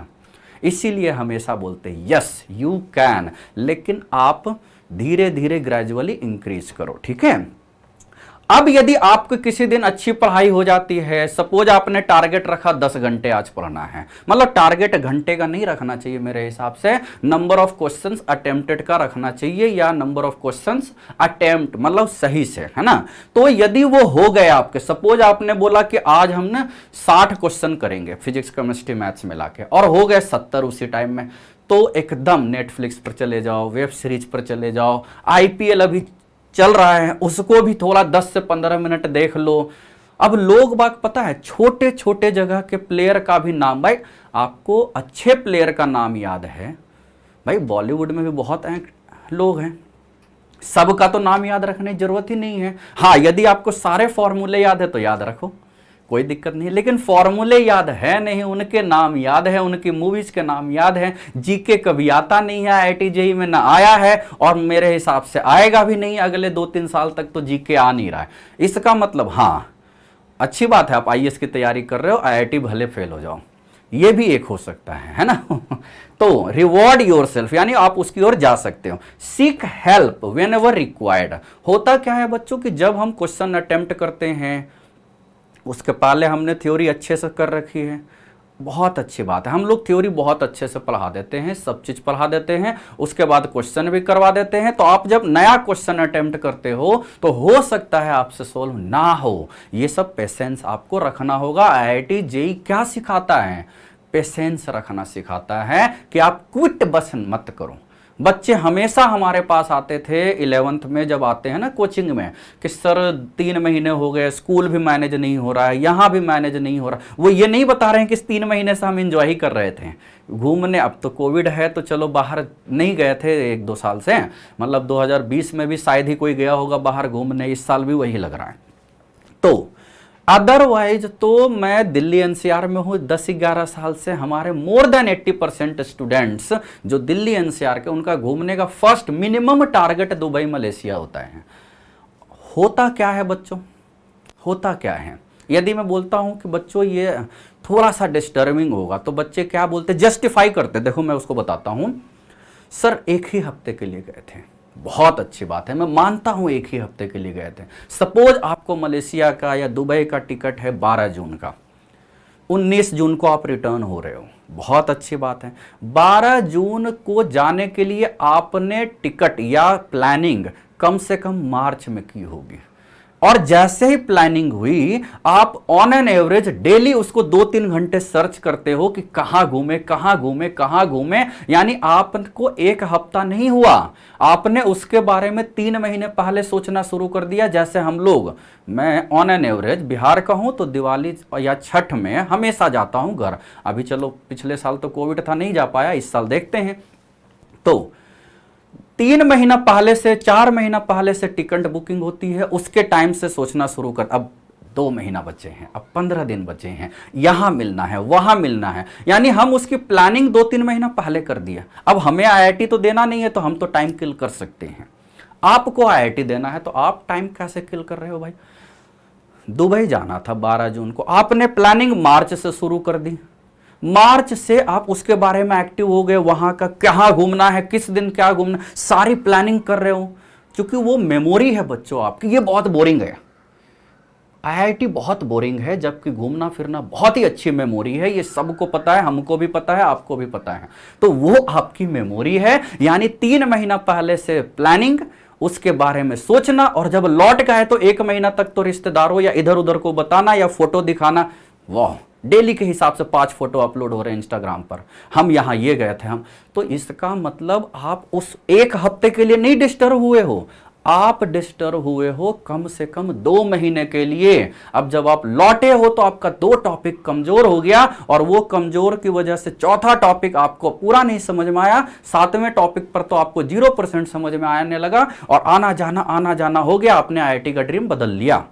इसीलिए हमेशा बोलते हैं यस यू कैन, लेकिन आप धीरे धीरे ग्रेजुअली इंक्रीज करो, ठीक है। अब यदि आपको किसी दिन अच्छी पढ़ाई हो जाती है, सपोज आपने टारगेट रखा 10 घंटे आज पढ़ना है, मतलब टारगेट घंटे का नहीं रखना चाहिए मेरे हिसाब से, नंबर ऑफ क्वेश्चंस अटेम्प्टेड का रखना चाहिए, या नंबर ऑफ क्वेश्चंस अटेम्प्ट मतलब सही से, है ना। तो यदि वो हो गए आपके, सपोज आपने बोला कि आज हम ना 60 क्वेश्चन करेंगे फिजिक्स केमिस्ट्री मैथ्स मिला के, और हो गए 70 उसी टाइम में, तो एकदम नेटफ्लिक्स पर चले जाओ, वेब सीरीज पर चले जाओ, आईपीएल अभी चल रहा है उसको भी थोड़ा 10 से 15 मिनट देख लो। अब लोग बात पता है, छोटे छोटे जगह के प्लेयर का भी नाम, भाई आपको अच्छे प्लेयर का नाम याद है, भाई बॉलीवुड में भी बहुत लोग हैं, सबका तो नाम याद रखने की जरूरत ही नहीं है। हाँ, यदि आपको सारे फॉर्मूले याद है तो याद रखो, कोई दिक्कत नहीं है, लेकिन फॉर्मूले याद है नहीं, उनके नाम याद है, उनकी मूवीज के नाम याद है। जीके कभी आता नहीं है, आईआईटी जेईई में ना आया है, और मेरे हिसाब से आएगा भी नहीं, अगले 2-3 साल तक तो जीके आ नहीं रहा है। इसका मतलब हाँ, अच्छी बात है, आप आईएएस की तैयारी कर रहे हो, आईआईटी भले फेल हो जाओ, ये भी एक हो सकता है ना। तो रिवॉर्ड योरसेल्फ, यानी आप उसकी ओर जा सकते हो। Seek help when ever required. होता क्या है बच्चों कि जब हम क्वेश्चन अटेम्प्ट करते हैं, उसके पहले हमने थ्योरी अच्छे से कर रखी है, बहुत अच्छी बात है, हम लोग थ्योरी बहुत अच्छे से पढ़ा देते हैं, सब चीज पढ़ा देते हैं, उसके बाद क्वेश्चन भी करवा देते हैं। तो आप जब नया क्वेश्चन अटेम्प्ट करते हो तो हो सकता है आपसे सोल्व ना हो। ये सब पेशेंस आपको रखना होगा। आईआईटी जेईई क्या सिखाता है? पेशेंस रखना सिखाता है कि आप क्विट बस मत करो। बच्चे हमेशा हमारे पास आते थे 11th में, जब आते हैं ना कोचिंग में, कि सर 3 महीने हो गए, स्कूल भी मैनेज नहीं हो रहा है, यहाँ भी मैनेज नहीं हो रहा। वो ये नहीं बता रहे हैं कि इस 3 महीने से हम एंजॉय ही कर रहे थे घूमने। अब तो कोविड है तो चलो बाहर नहीं गए थे 1-2 साल से, मतलब 2020 में भी शायद ही कोई गया होगा बाहर घूमने, इस साल भी वही लग रहा है। तो अदरवाइज तो मैं दिल्ली एनसीआर में हूँ 10-11 साल से। हमारे मोर देन 80% स्टूडेंट्स जो दिल्ली एनसीआर के, उनका घूमने का first minimum target Dubai Malaysia होता है। होता क्या है बच्चों, होता क्या है, यदि मैं बोलता हूं कि बच्चों ये थोड़ा सा डिस्टर्बिंग होगा, तो बच्चे क्या बोलते, जस्टिफाई करते। देखो मैं उसको बताता हूं, सर 1 ही हफ्ते के लिए गए थे। बहुत अच्छी बात है, मैं मानता हूं 1 ही हफ्ते के लिए गए थे। सपोज आपको मलेशिया का या दुबई का टिकट है 12 जून का, 19 जून को आप रिटर्न हो रहे हो, बहुत अच्छी बात है। 12 जून को जाने के लिए आपने टिकट या प्लानिंग कम से कम मार्च में की होगी, और जैसे ही प्लानिंग हुई आप ऑन एन एवरेज डेली उसको 2-3 घंटे सर्च करते हो कि कहां घूमे कहां घूमे कहां घूमे। यानी आपको 1 हफ्ता नहीं हुआ, आपने उसके बारे में 3 महीने पहले सोचना शुरू कर दिया। जैसे हम लोग, मैं ऑन एन एवरेज बिहार का हूं तो दिवाली या छठ में हमेशा जाता हूं घर। अभी चलो पिछले साल तो कोविड था, नहीं जा पाया, इस साल देखते हैं। तो 3 महीना पहले से, 4 महीना पहले से टिकट बुकिंग होती है, उसके टाइम से सोचना शुरू कर। अब 2 महीना बचे हैं, अब 15 दिन बचे हैं, यहां मिलना है वहां मिलना है, यानी हम उसकी प्लानिंग 2-3 महीना पहले कर दिया। अब हमें आईआईटी तो देना नहीं है, तो हम तो टाइम किल कर सकते हैं। आपको आईआईटी देना है तो आप टाइम कैसे किल कर रहे हो भाई? दुबई जाना था 12 जून को, आपने प्लानिंग मार्च से शुरू कर दी। मार्च से आप उसके बारे में एक्टिव हो गए, वहां का कहां घूमना है, किस दिन क्या घूमना, सारी प्लानिंग कर रहे हो। क्योंकि वो मेमोरी है बच्चों आपकी, ये बहुत बोरिंग है। आईआईटी बहुत बोरिंग है, जबकि घूमना फिरना बहुत ही अच्छी मेमोरी है। ये सबको पता है, हमको भी पता है, आपको भी पता है। तो वो आपकी मेमोरी है, यानी 3 महीना पहले से प्लानिंग, उसके बारे में सोचना, और जब लौट गए तो 1 महीना तक तो रिश्तेदारों या इधर उधर को बताना या फोटो दिखाना। वाह, डेली के हिसाब से 5 फोटो अपलोड हो रहे हैं इंस्टाग्राम पर, हम यहां ये गए थे हम। तो इसका मतलब आप उस 1 हफ्ते के लिए नहीं डिस्टर्ब हुए हो, आप डिस्टर्ब हुए हो कम से कम 2 महीने के लिए। अब जब आप लौटे हो तो आपका 2 टॉपिक कमजोर हो गया, और वो कमजोर की वजह से 4था टॉपिक आपको पूरा नहीं समझ में आया, 7वें टॉपिक पर तो आपको 0% समझ में आने लगा, और आना जाना हो गया, आपने आईआईटी का ड्रीम बदल लिया।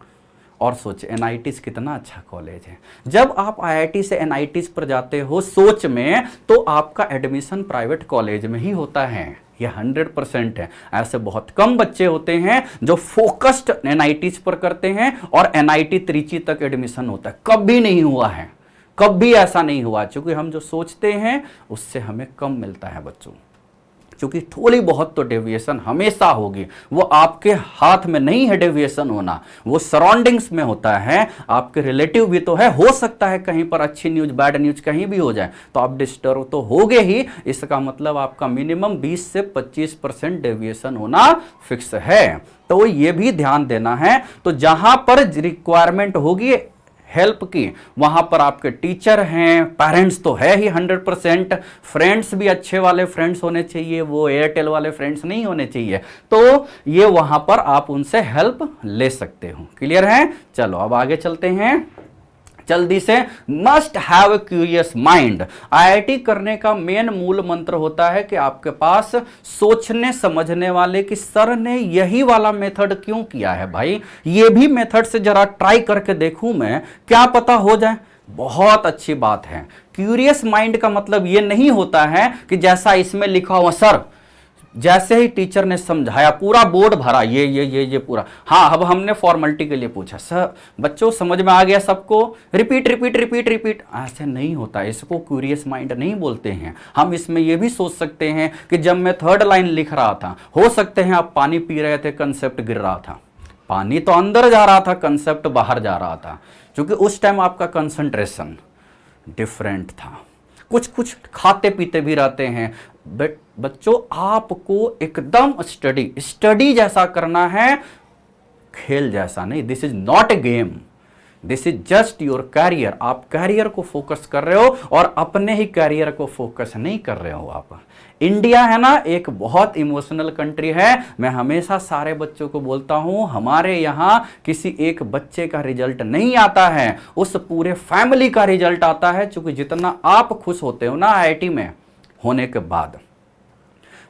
और सोच, एनआईटीज कितना अच्छा कॉलेज है। जब आप आईआईटी से एनआईटीज पर जाते हो सोच में, तो आपका एडमिशन प्राइवेट कॉलेज में ही होता है, ये 100% है। ऐसे बहुत कम बच्चे होते हैं जो फोकस्ड एनआईटीज पर करते हैं और एनआईटी त्रिची तक एडमिशन होता है। कभी नहीं हुआ है, कभी ऐसा नहीं हुआ, क्योंकि हम जो सोचते हैं उससे हमें कम मिलता है बच्चों। क्योंकि थोड़ी बहुत तो डेविएशन हमेशा होगी, वो आपके हाथ में नहीं है डेविएशन होना, वो सराउंडिंग्स में होता है। आपके रिलेटिव भी तो है, हो सकता है कहीं पर अच्छी न्यूज बैड न्यूज कहीं भी हो जाए, तो आप डिस्टर्ब तो होगे ही। इसका मतलब आपका मिनिमम 20 से 25% डेविएशन होना फिक्स है, तो ये भी ध्यान देना है। तो जहां पर रिक्वायरमेंट होगी हेल्प की, वहां पर आपके टीचर हैं, पेरेंट्स तो है ही 100%, फ्रेंड्स भी अच्छे वाले फ्रेंड्स होने चाहिए, वो एयरटेल वाले फ्रेंड्स नहीं होने चाहिए। तो ये वहां पर आप उनसे हेल्प ले सकते हो। क्लियर है? चलो अब आगे चलते हैं जल्दी से। Must have a curious mind. IIT करने का मेन मूल मंत्र होता है कि आपके पास सोचने समझने वाले, कि सर ने यही वाला मेथड क्यों किया है भाई, ये भी मेथड से जरा ट्राई करके देखूं मैं, क्या पता हो जाए। बहुत अच्छी बात है। क्यूरियस माइंड का मतलब ये नहीं होता है कि जैसा इसमें लिखा हुआ, सर जैसे ही टीचर ने समझाया, पूरा बोर्ड भरा, ये पूरा। हाँ, अब हमने फॉर्मेलिटी के लिए पूछा, सर बच्चों समझ में आ गया सबको? Repeat repeat repeat repeat. ऐसे नहीं होता, इसको क्यूरियस माइंड नहीं बोलते हैं। हम इसमें ये भी सोच सकते हैं कि जब मैं थर्ड लाइन लिख रहा था, हो सकते हैं आप पानी पी रहे थे, कंसेप्ट गिर रहा था, पानी तो अंदर जा रहा था, कंसेप्ट बाहर जा रहा था, क्योंकि उस टाइम आपका कंसंट्रेशन डिफरेंट था। कुछ कुछ खाते पीते भी रहते हैं। बट बच्चों, आपको एकदम स्टडी जैसा करना है, खेल जैसा नहीं। This is not a game, this is just your career. आप कैरियर को फोकस कर रहे हो और अपने ही कैरियर को फोकस नहीं कर रहे हो आप। इंडिया है ना, एक बहुत इमोशनल कंट्री है। मैं हमेशा सारे बच्चों को बोलता हूं, हमारे यहां किसी एक बच्चे का रिजल्ट नहीं आता है, उस पूरे फैमिली का रिजल्ट आता है। क्योंकि जितना आप खुश होते हो ना आईआईटी में होने के बाद,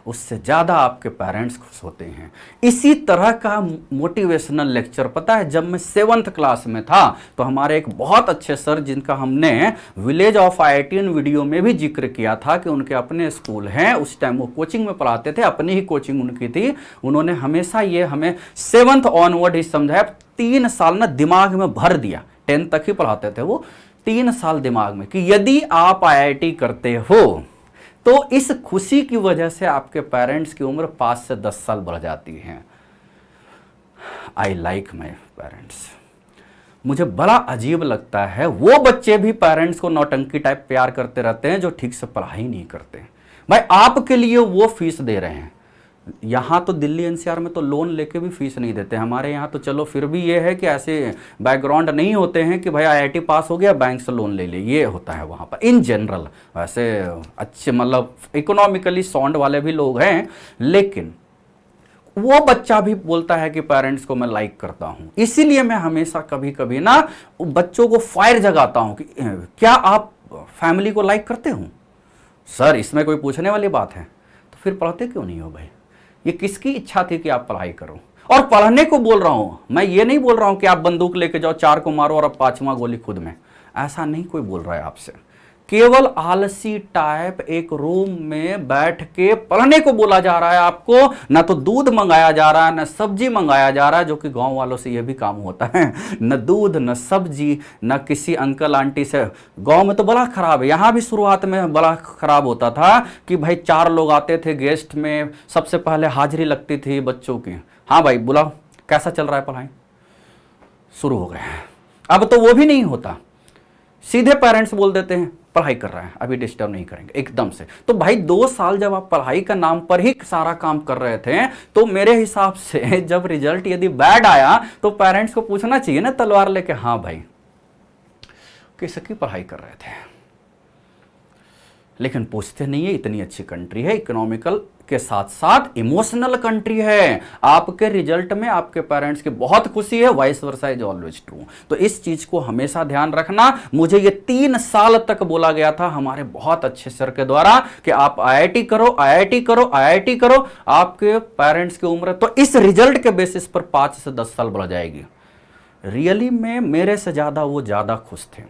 उससे ज़्यादा आपके पेरेंट्स खुश होते हैं। इसी तरह का मोटिवेशनल लेक्चर, पता है, जब मैं 7th क्लास में था तो हमारे एक बहुत अच्छे सर, जिनका हमने विलेज ऑफ आईआईटीएन वीडियो में भी जिक्र किया था कि उनके अपने स्कूल हैं, उस टाइम वो कोचिंग में पढ़ाते थे, अपनी ही कोचिंग उनकी थी। उन्होंने हमेशा ये हमें 7th ऑनवर्ड ही समझाया। 3 साल ना दिमाग में भर दिया, 10th तक ही पढ़ाते थे वो, 3 साल दिमाग में, कि यदि आप आईआईटी करते हो तो इस खुशी की वजह से आपके पेरेंट्स की उम्र 5 से 10 साल बढ़ जाती है। I like my parents. मुझे बड़ा अजीब लगता है, वो बच्चे भी पेरेंट्स को नौटंकी टाइप प्यार करते रहते हैं जो ठीक से पढ़ाई नहीं करते। भाई, आपके लिए वो फीस दे रहे हैं। यहाँ तो दिल्ली एनसीआर में तो लोन लेके भी फीस नहीं देते। हमारे यहाँ तो चलो फिर भी ये है कि ऐसे बैकग्राउंड नहीं होते हैं कि भाई आईआईटी पास हो गया बैंक से लोन ले ले, ये होता है वहाँ पर इन जनरल। वैसे अच्छे मतलब इकोनॉमिकली साउंड वाले भी लोग हैं, लेकिन वो बच्चा भी बोलता है कि पेरेंट्स को मैं लाइक करता हूँ। इसीलिए मैं हमेशा कभी कभी ना बच्चों को फायर जगाता हूँ कि क्या आप फैमिली को लाइक करते हो? सर इसमें कोई पूछने वाली बात है? तो फिर पढ़ते क्यों नहीं हो भाई? ये किसकी इच्छा थी कि आप पढ़ाई करो? और पढ़ने को बोल रहा हूं मैं, ये नहीं बोल रहा हूं कि आप बंदूक लेके जाओ, 4 को मारो और अब 5वां गोली खुद में। ऐसा नहीं कोई बोल रहा है आपसे। केवल आलसी टाइप एक रूम में बैठ के पढ़ने को बोला जा रहा है आपको। ना तो दूध मंगाया जा रहा है, ना सब्जी मंगाया जा रहा है, जो कि गांव वालों से ये भी काम होता है। न दूध, न सब्जी, न किसी अंकल आंटी से। गांव में तो बड़ा खराब है, यहाँ भी शुरुआत में बड़ा खराब होता था कि भाई 4 लोग आते थे गेस्ट में, सबसे पहले हाजिरी लगती थी बच्चों की। हाँ भाई बुलाओ, कैसा चल रहा है पढ़ाई? शुरू हो गया। अब तो वो भी नहीं होता, सीधे पेरेंट्स बोल देते हैं पढ़ाई कर रहा है, अभी डिस्टर्ब नहीं करेंगे एकदम से। तो भाई 2 साल जब आप पढ़ाई का नाम पर ही सारा काम कर रहे थे, तो मेरे हिसाब से जब रिजल्ट यदि बैड आया तो पेरेंट्स को पूछना चाहिए ना तलवार लेके, हाँ भाई किसकी पढ़ाई कर रहे थे? लेकिन पूछते नहीं है। इतनी अच्छी कंट्री है, इकोनॉमिकल के साथ साथ इमोशनल कंट्री है। आपके रिजल्ट में आपके पेरेंट्स की बहुत खुशी है, vice versa is always true. तो इस चीज को हमेशा ध्यान रखना। मुझे ये 3 साल तक बोला गया था हमारे बहुत अच्छे सर के द्वारा कि आप आईआईटी करो, आईआईटी करो, आईआईटी करो। आपके पेरेंट्स की उम्र तो इस रिजल्ट के बेसिस पर 5 से 10 साल बढ़ जाएगी। रियली में मेरे से ज्यादा वो ज्यादा खुश थे।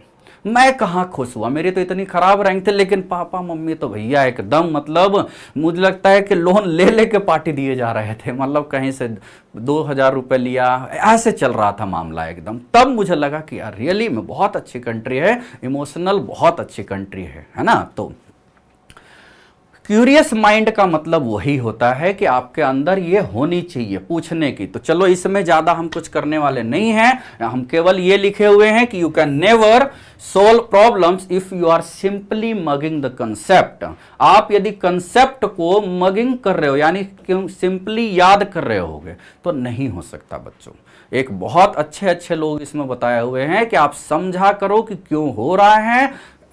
मैं कहाँ खुश हुआ, मेरे तो इतनी खराब रैंक थे, लेकिन पापा मम्मी तो भैया एकदम, मतलब मुझे लगता है कि लोन ले लेके पार्टी दिए जा रहे थे। मतलब कहीं से 2000 रुपये लिया, ऐसे चल रहा था मामला एकदम। तब मुझे लगा कि यार रियली में बहुत अच्छी कंट्री है, इमोशनल बहुत अच्छी कंट्री है ना। तो क्यूरियस माइंड का मतलब वही होता है कि आपके अंदर ये होनी चाहिए पूछने की। तो चलो इसमें ज्यादा हम कुछ करने वाले नहीं हैं, हम केवल ये लिखे हुए हैं कि you can never solve problems if you are simply mugging the concept. आप यदि कंसेप्ट को मगिंग कर रहे हो, यानी सिंपली याद कर रहे होगे, तो नहीं हो सकता बच्चों। एक बहुत अच्छे लोग इसमें बताए हुए हैं कि आप समझा करो कि क्यों हो रहा है।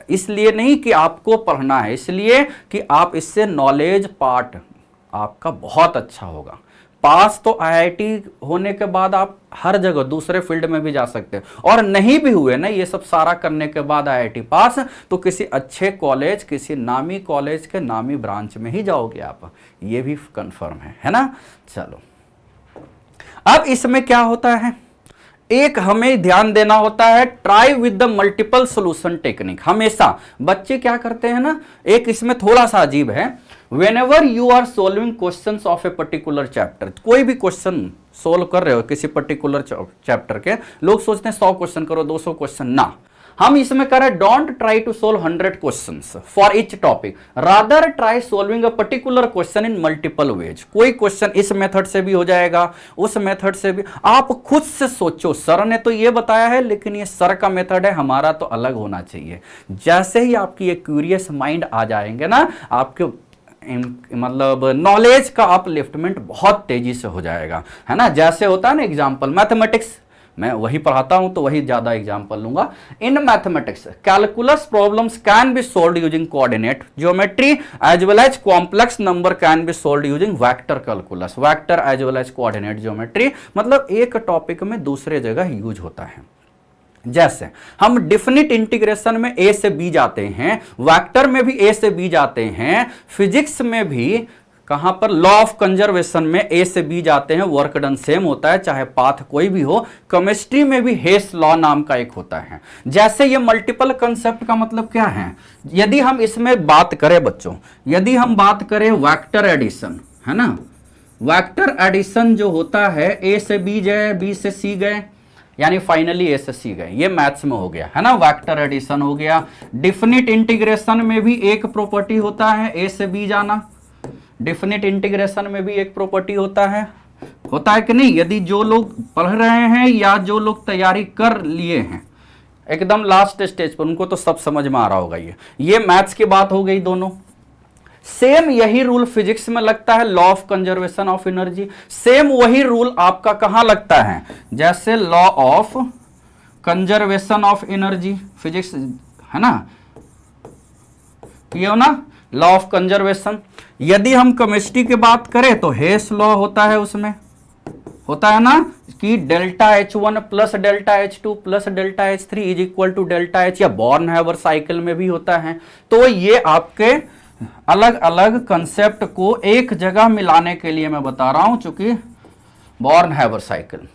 इसलिए नहीं कि आपको पढ़ना है, इसलिए कि आप इससे नॉलेज पार्ट आपका बहुत अच्छा होगा। पास तो आईआईटी होने के बाद आप हर जगह दूसरे फील्ड में भी जा सकते हैं, और नहीं भी हुए ना ये सब सारा करने के बाद आईआईटी पास, तो किसी अच्छे कॉलेज, किसी नामी कॉलेज के नामी ब्रांच में ही जाओगे आप, ये भी कंफर्म है ना। चलो अब इसमें क्या होता है, एक हमें ध्यान देना होता है, try with the multiple solution technique. हमेशा बच्चे क्या करते हैं ना, एक इसमें थोड़ा सा अजीब है, whenever you are solving questions of a particular chapter, कोई भी क्वेश्चन सोल्व कर रहे हो किसी पर्टिकुलर चैप्टर के, लोग सोचते हैं 100 क्वेश्चन करो, 200 क्वेश्चन ना। हम इसमें कह रहे हैं don't try to solve 100 questions for each topic, rather try solving a particular question in multiple ways. कोई क्वेश्चन इस मेथड से भी हो जाएगा, उस मेथड से भी, आप खुद से सोचो। सर ने तो ये बताया है, लेकिन ये सर का मेथड है, हमारा तो अलग होना चाहिए। जैसे ही आपकी ये क्यूरियस माइंड आ जाएंगे ना, आपके मतलब नॉलेज का अपलिफ्टमेंट बहुत तेजी से हो जाएगा, है ना। जैसे होता है ना एग्जांपल, मैथमेटिक्स मैं वही पढ़ाता हूं तो वही ज्यादा एग्जांपल लूंगा। In mathematics calculus problems can be solved using coordinate geometry as well as complex number can be solved using vector calculus, vector as well as coordinate geometry. मतलब एक टॉपिक में दूसरे जगह यूज होता है। जैसे हम डिफिनिट इंटीग्रेशन में ए से बी जाते हैं, वेक्टर में भी ए से बी जाते हैं, फिजिक्स में भी कहां पर लॉ ऑफ कंजर्वेशन में ए से बी जाते हैं, वर्क डन सेम होता है चाहे पाथ कोई भी हो। केमिस्ट्री में भी हेस लॉ नाम का एक होता है। जैसे ये मल्टीपल कंसेप्ट का मतलब क्या है, यदि हम इसमें बात करें बच्चों, यदि हम बात करें वेक्टर एडिशन, है ना, वेक्टर एडिशन जो होता है, ए से बी गए, बी से सी गए, यानी फाइनली ए से सी गए, ये मैथ्स में हो गया, है ना, वेक्टर एडिशन हो गया। डिफिनिट इंटीग्रेशन में भी एक प्रॉपर्टी होता है ए से बी जाना, डिफिनिट इंटीग्रेशन में भी एक प्रॉपर्टी होता है कि नहीं। यदि जो लोग पढ़ रहे हैं या जो लोग तैयारी कर लिए हैं एकदम लास्ट स्टेज पर, उनको तो सब समझ में आ रहा होगा। ये मैथ्स की बात हो गई दोनों। सेम यही रूल फिजिक्स में लगता है, law of conservation of energy. Same वही रूल आपका कहां लगता है, जैसे law of conservation of energy physics, है ना, ये हो ना लॉ ऑफ कंजर्वेशन। यदि हम केमिस्ट्री की बात करें तो हेस लॉ होता है, उसमें होता है ना कि delta H1 plus delta H2 plus delta H3 is equal to delta H, या बॉर्न-हैवर साइकिल में भी होता है। तो ये आपके अलग अलग कंसेप्ट को एक जगह मिलाने के लिए मैं बता रहा हूं, चूंकि बॉर्न-हैवर साइकिल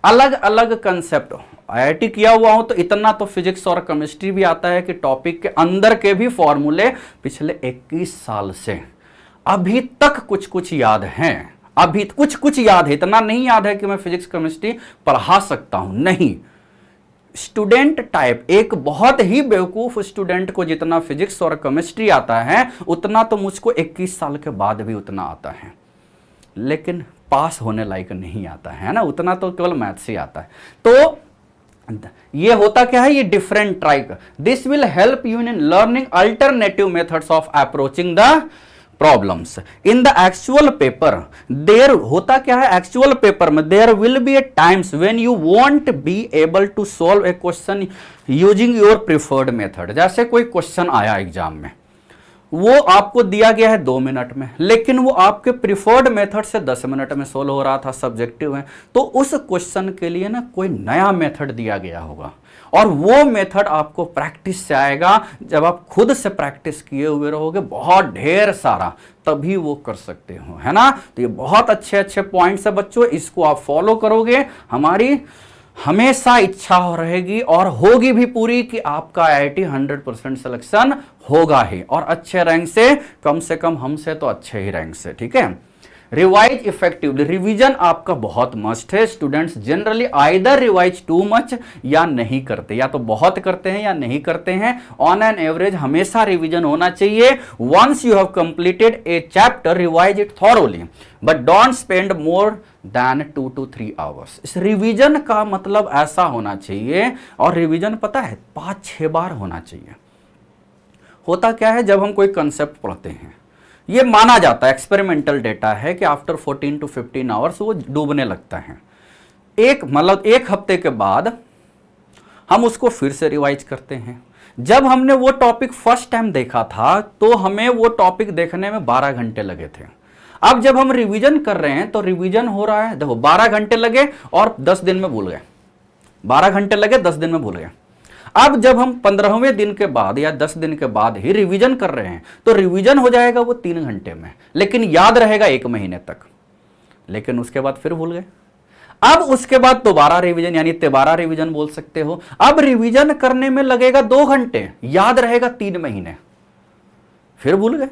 अलग अलग कंसेप्ट। IIT किया हुआ हूं तो इतना तो फिजिक्स और केमिस्ट्री भी आता है कि टॉपिक के अंदर के भी फॉर्मूले पिछले 21 साल से अभी तक कुछ कुछ याद हैं, अभी कुछ कुछ याद है। इतना नहीं याद है कि मैं फिजिक्स केमिस्ट्री पढ़ा सकता हूं, नहीं। स्टूडेंट टाइप, एक बहुत ही बेवकूफ स्टूडेंट को जितना फिजिक्स और केमिस्ट्री आता है, उतना तो मुझको 21 साल के बाद भी उतना आता है, लेकिन पास होने लायक नहीं आता है ना, उतना तो केवल मैथ्स ही आता है। तो ये होता क्या है, ये different type. This will help you in learning alternative methods of approaching the problems in the actual paper. There होता क्या है, एक्चुअल पेपर में there will be a times when you won't be able to solve a question using your preferred method. जैसे कोई question आया exam में, वो आपको दिया गया है 2 मिनट में, लेकिन वो आपके प्रिफर्ड मेथड से 10 मिनट में सोल्व हो रहा था, सब्जेक्टिव है, तो उस क्वेश्चन के लिए ना कोई नया मेथड दिया गया होगा, और वो मेथड आपको प्रैक्टिस से आएगा। जब आप खुद से प्रैक्टिस किए हुए रहोगे बहुत ढेर सारा, तभी वो कर सकते हो, है ना। तो ये बहुत अच्छे अच्छे पॉइंट्स है बच्चों, इसको आप फॉलो करोगे, हमारी हमेशा इच्छा हो रहेगी और होगी भी पूरी कि आपका IIT 100% सिलेक्शन होगा ही, और अच्छे रैंक से, कम हमसे तो अच्छे ही रैंक से, ठीक है। रिवाइज इफेक्टिवली, रिवीजन आपका बहुत मस्ट है। Students generally either revise too much या नहीं करते, या तो बहुत करते हैं या नहीं करते हैं। ऑन एन एवरेज हमेशा रिवीजन होना चाहिए। Once you have completed a chapter, revise it thoroughly, but don't spend more than 2 to 3 hours. इस रिवीजन का मतलब ऐसा होना चाहिए, और रिवीजन पता है 5-6 बार होना चाहिए। होता क्या है, जब हम कोई कंसेप्ट पढ़ते हैं, ये माना जाता है, एक्सपेरिमेंटल डेटा है कि आफ्टर 14 to 15 आवर्स वो डूबने लगता है। एक हफ्ते के बाद हम उसको फिर से रिवाइज करते हैं। जब हमने वो टॉपिक फर्स्ट टाइम देखा था तो हमें वो टॉपिक देखने में 12 घंटे लगे थे। अब जब हम रिवीजन कर रहे हैं तो रिवीजन हो रहा है, देखो 12 घंटे लगे और 10 दिन में भूल गए, 12 घंटे लगे 10 दिन में भूल गए। अब जब हम 15वें दिन के बाद या 10 दिन के बाद ही रिवीजन कर रहे हैं तो रिवीजन हो जाएगा वो 3 घंटे में, लेकिन याद रहेगा 1 महीने तक, लेकिन उसके बाद फिर भूल गए। अब उसके बाद दोबारा रिवीजन, यानी तिबारा रिवीजन बोल सकते हो। अब रिवीजन करने में लगेगा 2 घंटे, याद रहेगा 3 महीने, फिर भूल गए।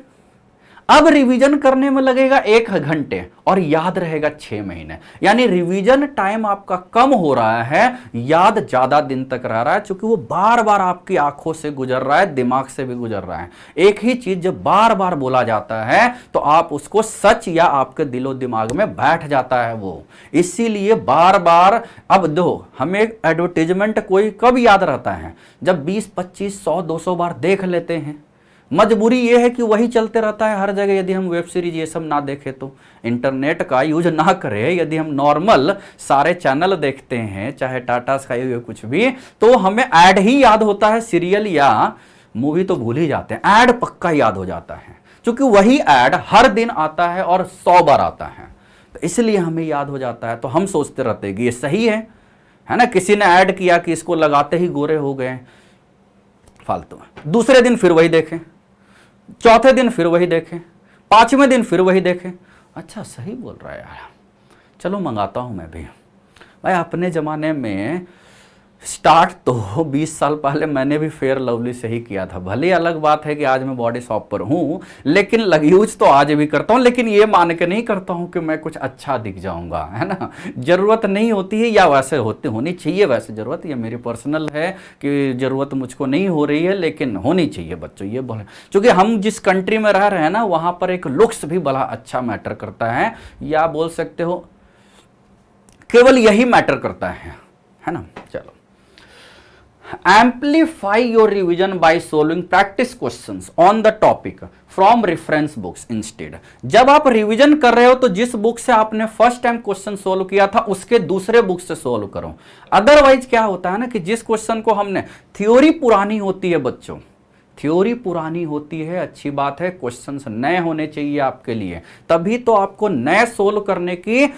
अब रिवीजन करने में लगेगा 1 घंटे और याद रहेगा 6 महीने। यानी रिवीजन टाइम आपका कम हो रहा है, याद ज्यादा दिन तक रह रहा है, क्योंकि वो बार बार आपकी आंखों से गुजर रहा है, दिमाग से भी गुजर रहा है। एक ही चीज जब बार बार बोला जाता है तो आप उसको सच या आपके दिलो दिमाग में बैठ जाता है वो, इसीलिए बार बार। अब दो हमें एडवर्टीजमेंट कोई कब याद रहता है, जब 20, 25, 100, 200 बार देख लेते हैं। मजबूरी ये है कि वही चलते रहता है हर जगह। यदि हम वेब सीरीज ये सब ना देखें तो, इंटरनेट का यूज ना करें, यदि हम नॉर्मल सारे चैनल देखते हैं, चाहे टाटा स्काई हो कुछ भी, तो हमें ऐड ही याद होता है। सीरियल या मूवी तो भूल ही जाते हैं, ऐड पक्का याद हो जाता है, क्योंकि वही ऐड हर दिन आता है और 100 बार आता है, तो इसलिए हमें याद हो जाता है। तो हम सोचते रहते हैं कि ये सही है ना। किसी ने ऐड किया कि इसको लगाते ही गोरे हो गए, फालतू में। दूसरे दिन फिर वही देखें, चौथे दिन फिर वही देखें, 5वें दिन फिर वही देखें। अच्छा सही बोल रहा है यार, चलो मंगाता हूं मैं भी। भाई अपने ज़माने में स्टार्ट तो 20 साल पहले मैंने भी फेयर लवली से ही किया था। भले अलग बात है कि आज मैं बॉडी शॉप पर हूं, लेकिन यूज तो आज भी करता हूं, लेकिन ये मान के नहीं करता हूं कि मैं कुछ अच्छा दिख जाऊंगा, है ना। जरूरत नहीं होती है, या वैसे होनी चाहिए वैसे जरूरत, ये मेरी पर्सनल है कि जरूरत मुझको नहीं हो रही है, लेकिन होनी चाहिए बच्चों, ये बोले। क्योंकि हम जिस कंट्री में रह रहे हैं ना, वहां पर एक लुक्स भी बड़ा अच्छा मैटर करता है, या बोल सकते हो केवल यही मैटर करता है ना। चलो, amplify your revision by solving practice questions on the topic from reference books instead। जब आप रिवीजन कर रहे हो तो जिस बुक से आपने फर्स्ट टाइम क्वेश्चन सोल्व किया था उसके दूसरे बुक से सोल्व करो। अदरवाइज क्या होता है ना कि जिस क्वेश्चन को हमने, थ्योरी पुरानी होती है बच्चों, थ्योरी पुरानी होती है, अच्छी बात है, क्वेश्चंस नए होने चाहिए आपके लिए, तभी तो आपको नए सोल्व करने की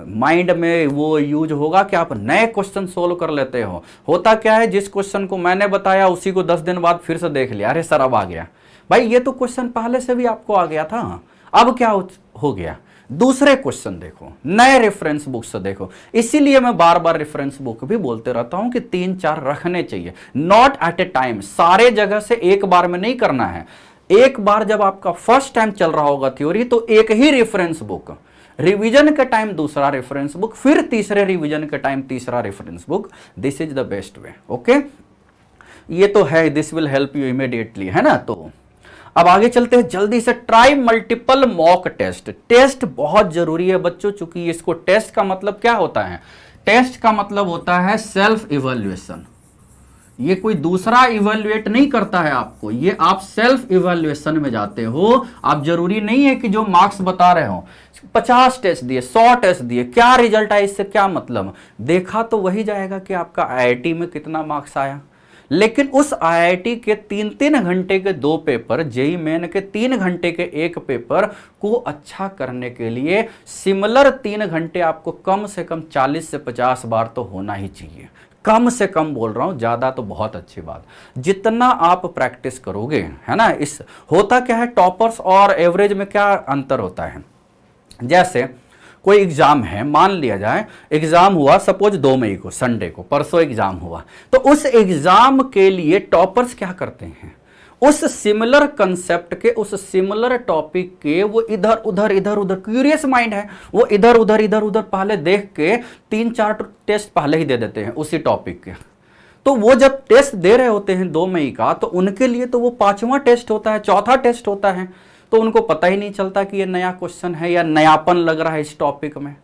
माइंड में वो यूज होगा कि आप नए क्वेश्चन सोल्व कर लेते हो। होता क्या है, जिस क्वेश्चन को मैंने बताया उसी को 10 दिन बाद फिर से देख लिया, अरे सर अब आ गया। भाई ये तो क्वेश्चन पहले से भी आपको आ गया था, अब क्या हो गया, दूसरे क्वेश्चन देखो, नए रेफरेंस बुक से देखो। इसीलिए मैं बार बार रेफरेंस बुक भी बोलते रहता हूं कि 3-4 रखने चाहिए, नॉट एट ए टाइम, सारे जगह से एक बार में नहीं करना है। एक बार जब आपका फर्स्ट टाइम चल रहा होगा थ्योरी तो एक ही रेफरेंस बुक, रिवीजन के टाइम दूसरा रेफरेंस बुक, फिर तीसरे रिवीजन के टाइम तीसरा reference book. This is the best way. Okay, ये तो है, this will help you immediately, है ना। तो अब आगे चलते हैं जल्दी से। Try multiple mock test. Test बहुत जरूरी है बच्चों, चूंकि इसको, टेस्ट का मतलब क्या होता है, टेस्ट का मतलब होता है सेल्फ इवैल्यूएशन। ये कोई दूसरा इवैल्यूएट नहीं करता है आपको, ये आप सेल्फ इवैल्यूएशन में जाते हो। आप जरूरी नहीं है कि जो मार्क्स बता रहे हो, 50 टेस्ट दिए, 100 टेस्ट दिए, क्या रिजल्ट आया, इससे क्या मतलब। देखा तो वही जाएगा कि आपका आईआईटी में कितना मार्क्स आया, लेकिन उस आईआईटी के 3-3 घंटे के 2 पेपर, जेई मेन के 3 घंटे के 1 पेपर को अच्छा करने के लिए सिमिलर 3 घंटे आपको कम से कम 40 से 50 बार तो होना ही चाहिए। कम से कम बोल रहा हूं, ज्यादा तो बहुत अच्छी बात। जितना आप प्रैक्टिस करोगे, है ना। इस होता क्या है, टॉपर्स और एवरेज में क्या अंतर होता है। जैसे कोई एग्जाम है, मान लिया जाए एग्जाम हुआ सपोज 2 मई को, संडे को, परसों एग्जाम हुआ, तो उस एग्जाम के लिए टॉपर्स क्या करते हैं, उस सिमिलर कंसेप्ट के, उस सिमिलर टॉपिक के वो इधर उधर क्यूरियस माइंड है, वो इधर उधर पहले देख के 3-4 टेस्ट पहले ही दे देते हैं उसी टॉपिक के। तो वो जब टेस्ट दे रहे होते हैं 2 मई का, तो उनके लिए तो वो 5वां टेस्ट होता है, चौथा टेस्ट होता है, तो उनको पता ही नहीं चलता कि ये नया क्वेश्चन है या नयापन लग रहा है इस टॉपिक में।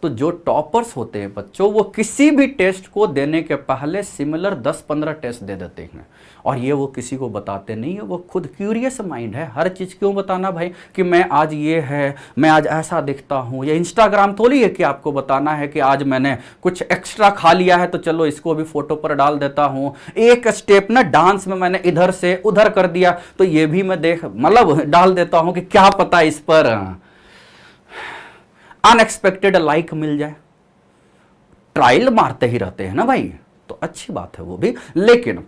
तो जो टॉपर्स होते हैं बच्चों, वो किसी भी टेस्ट को देने के पहले सिमिलर 10-15 टेस्ट दे देते हैं, और ये वो किसी को बताते नहीं है, वो खुद क्यूरियस माइंड है। हर चीज़ क्यों बताना भाई कि मैं आज ये है, मैं आज ऐसा दिखता हूँ। ये इंस्टाग्राम थोड़ी है कि आपको बताना है कि आज मैंने कुछ एक्स्ट्रा खा लिया है तो चलो इसको भी फोटो पर डाल देता हूँ। एक स्टेप ना डांस में मैंने इधर से उधर कर दिया तो ये भी मैं मतलब डाल देता हूँ कि क्या पता इस पर अनएक्सपेक्टेड लाइक मिल जाए। ट्रायल मारते ही रहते हैं ना भाई, तो अच्छी बात है वो भी। लेकिन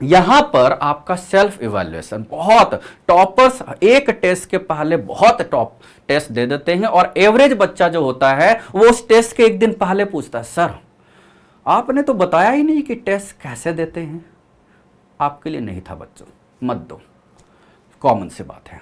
यहां पर आपका सेल्फ इवैल्यूएशन, बहुत टॉपर्स एक टेस्ट के पहले बहुत टॉप टेस्ट दे देते हैं, और एवरेज बच्चा जो होता है वो उस टेस्ट के एक दिन पहले पूछता है, सर आपने तो बताया ही नहीं कि टेस्ट कैसे देते हैं। आपके लिए नहीं था बच्चों, मत दो, कॉमन सी बात है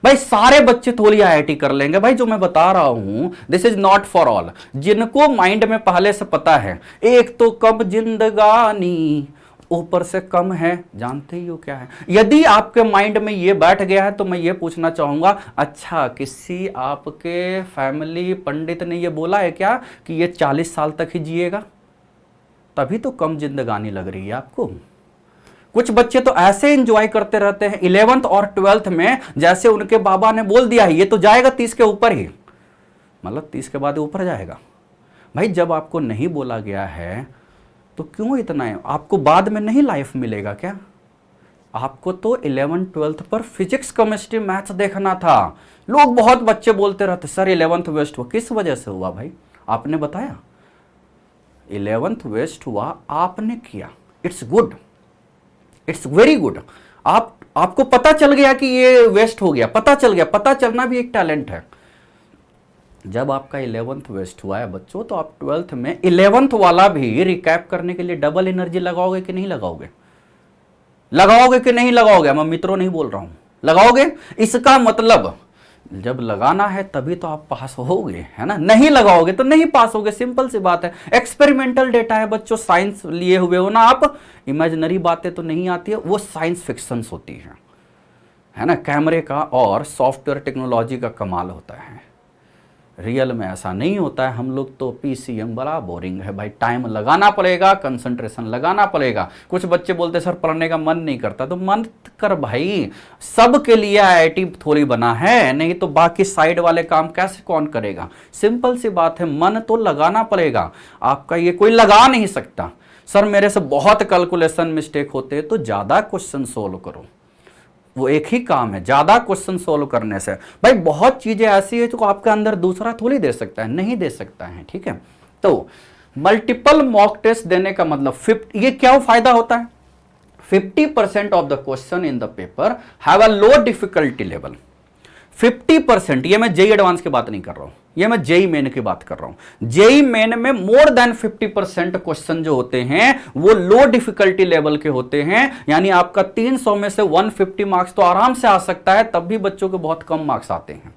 भाई। सारे बच्चे थोड़ी आईआईटी कर लेंगे भाई, जो मैं बता रहा हूं this is not for all. जिनको माइंड में पहले से पता है, एक तो कब जिंदगानी ऊपर से कम है, जानते ही हो क्या है। यदि आपके माइंड में ये बैठ गया है तो मैं ये पूछना चाहूंगा, अच्छा किसी आपके फैमिली पंडित ने ये बोला है क्या कि ये 40 साल तक ही जिएगा? तभी तो कम जिंदगानी लग रही है आपको। कुछ बच्चे तो ऐसे एंजॉय करते रहते हैं 11th और 12th में, जैसे उनके बाबा ने बोल दिया है ये तो जाएगा 30 के ऊपर ही, मतलब 30 के बाद ऊपर जाएगा। भाई जब आपको नहीं बोला गया है तो क्यों इतना है? आपको बाद में नहीं लाइफ मिलेगा क्या? आपको तो 11th 12th पर फिजिक्स केमिस्ट्री मैथ्स देखना था। लोग बहुत बच्चे बोलते रहते सर 11th वेस्ट हुआ, किस वजह से हुआ भाई? आपने बताया 11th वेस्ट हुआ, आपने किया, it's good, it's very good. आपको पता चल गया कि ये वेस्ट हो गया, पता चल गया, पता चलना भी एक टैलेंट है। जब आपका 11th वेस्ट हुआ है बच्चों, तो आप 12th में 11th वाला भी रिकैप करने के लिए डबल एनर्जी लगाओगे कि नहीं लगाओगे? लगाओगे कि नहीं लगाओगे? मैं मित्रों नहीं बोल रहा हूं, लगाओगे। इसका मतलब जब लगाना है तभी तो आप पास होगे, है ना? नहीं लगाओगे तो नहीं पास होगे, सिंपल सी बात है। एक्सपेरिमेंटल डेटा है बच्चों, साइंस लिए हुए हो ना आप, इमेजिनरी बातें तो नहीं आती है, वो साइंस फिक्शंस होती है ना? कैमरे का और सॉफ्टवेयर टेक्नोलॉजी का कमाल होता है, रियल में ऐसा नहीं होता है। हम लोग तो पीसीएम बड़ा बोरिंग है भाई, टाइम लगाना पड़ेगा, कंसंट्रेशन लगाना पड़ेगा। कुछ बच्चे बोलते सर पढ़ने का मन नहीं करता, तो मन कर भाई, सबके लिए आईआईटी थोड़ी बना है, नहीं तो बाकी साइड वाले काम कैसे कौन करेगा? सिंपल सी बात है, मन तो लगाना पड़ेगा आपका, ये कोई लगा नहीं सकता। सर मेरे से बहुत कैलकुलेशन मिस्टेक होते हैं, तो ज्यादा क्वेश्चन सोल्व करो, वो एक ही काम है, ज्यादा क्वेश्चन सोल्व करने से। भाई बहुत चीजें ऐसी है जो आपके अंदर दूसरा थोड़ी दे सकता है, नहीं दे सकता है, ठीक है? तो मल्टीपल मॉक टेस्ट देने का मतलब ये क्या फायदा होता है? 50% of the question in the paper have a low difficulty level. 50%, ये मैं जेई एडवांस की बात नहीं कर रहा हूं, ये मैं जेई मेन की बात कर रहा हूं। जेई मेन में मोर देन 50% क्वेश्चन जो होते हैं वो लो डिफिकल्टी लेवल के होते हैं, यानी आपका 300 में से 150 मार्क्स तो आराम से आ सकता है, तब भी बच्चों के बहुत कम मार्क्स आते हैं,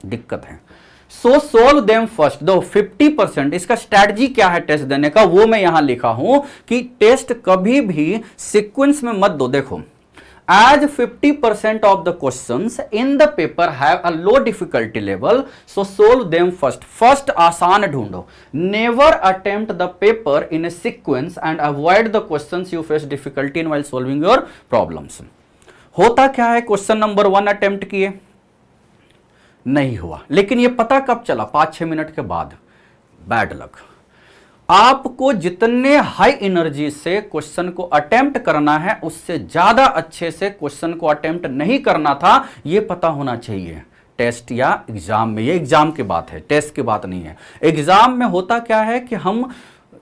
दिक्कत है। सो सोल्व देम फर्स्ट। दो 50%, इसका स्ट्रैटेजी क्या है टेस्ट देने का, वो मैं यहां लिखा हूं कि टेस्ट कभी भी सीक्वेंस में मत दो। देखो, as 50% of the questions in the paper have a low difficulty level, so solve them first. First आसान ढूंढो, never attempt the paper in a sequence and avoid the questions you face difficulty in while solving your problems. होता क्या है, question number 1 attempt किए, नहीं हुआ, लेकिन ये पता कब चला? 5-6 मिनट के बाद। Bad luck. आपको जितने हाई एनर्जी से क्वेश्चन को अटेम्प्ट करना है, उससे ज्यादा अच्छे से क्वेश्चन को अटेम्प्ट नहीं करना था, यह पता होना चाहिए टेस्ट या एग्जाम में। ये एग्जाम की बात है, टेस्ट की बात नहीं है। एग्जाम में होता क्या है कि हम,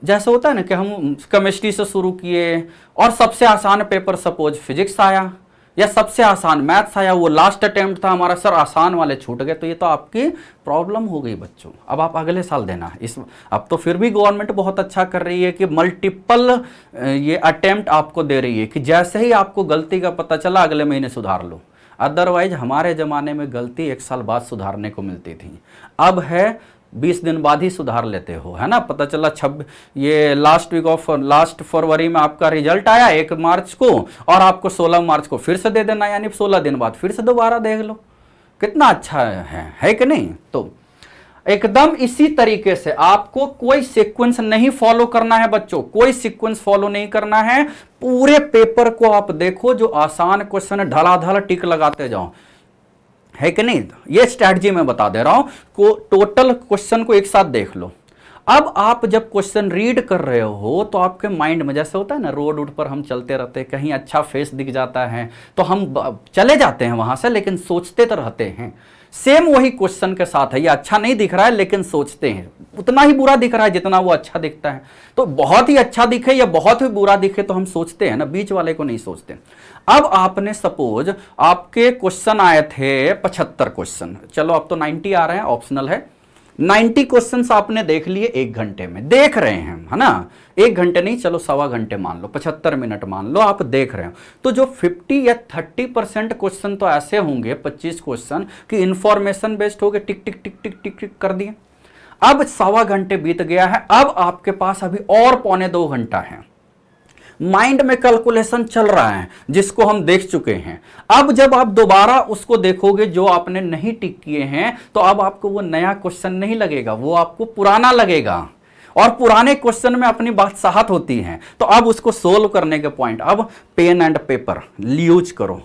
जैसे होता है ना कि हम केमिस्ट्री से शुरू किए और सबसे आसान पेपर सपोज फिजिक्स आया या सबसे आसान मैथ्स आया, वो लास्ट अटेम्प्ट था हमारा, सर आसान वाले छूट गए, तो ये तो आपकी प्रॉब्लम हो गई बच्चों। अब आप अगले साल देना इस, अब तो फिर भी गवर्नमेंट बहुत अच्छा कर रही है कि मल्टीपल ये अटेम्प्ट आपको दे रही है कि जैसे ही आपको गलती का पता चला अगले महीने सुधार लो। अदरवाइज हमारे ज़माने में गलती 1 साल बाद सुधारने को मिलती थी, अब है 20 दिन बाद ही सुधार लेते हो, है ना? पता चला ये लास्ट फरवरी में आपका रिजल्ट आया 1 मार्च को, और आपको 16 मार्च को फिर से दे देना, यानी 16 दिन बाद फिर से दोबारा देख लो। कितना अच्छा है कि नहीं? तो एकदम इसी तरीके से आपको कोई सीक्वेंस नहीं फॉलो करना है बच्चों, कोई सीक्वेंस फॉलो नहीं करना है। पूरे पेपर को आप देखो, जो आसान क्वेश्चन है ढलाढल टिक लगाते जाओ, है कि नहीं? ये स्ट्रैटेजी मैं बता दे रहा हूं को, टोटल क्वेश्चन को एक साथ देख लो। अब आप जब क्वेश्चन रीड कर रहे हो तो आपके माइंड में, जैसे होता है ना रोड उड पर हम चलते रहते हैं, कहीं अच्छा फेस दिख जाता है तो हम चले जाते हैं वहां से, लेकिन सोचते तो रहते हैं। सेम वही क्वेश्चन के साथ है, ये अच्छा नहीं दिख रहा है लेकिन सोचते हैं, उतना ही बुरा दिख रहा है जितना वो अच्छा दिखता है। तो बहुत ही अच्छा दिखे या बहुत ही बुरा दिखे तो हम सोचते हैं ना, बीच वाले को नहीं सोचते। अब आपने सपोज आपके क्वेश्चन आए थे 75 क्वेश्चन, चलो अब तो 90 आ रहे हैं, ऑप्शनल है। 90 क्वेश्चंस आपने देख लिए 1 घंटे में, देख रहे हैं है ना, 1 घंटे नहीं, चलो सवा घंटे मान लो, 75 मिनट मान लो आप देख रहे हो। तो जो 50 या 30% क्वेश्चन तो ऐसे होंगे, 25 क्वेश्चन कि इंफॉर्मेशन बेस्ड हो गए, टिक टिक टिक टिक टिक टिक कर दिए। अब सवा घंटे बीत गया है, अब आपके पास अभी और पौने 2 घंटा है, माइंड में कैलकुलेशन चल रहा है जिसको हम देख चुके हैं। अब जब आप दोबारा उसको देखोगे जो आपने नहीं टिक किए हैं, तो अब आपको वो नया क्वेश्चन नहीं लगेगा, वो आपको पुराना लगेगा, और पुराने क्वेश्चन में अपनी बादशाहत होती है। तो अब उसको सोल्व करने के पॉइंट, अब पेन एंड पेपर यूज करो,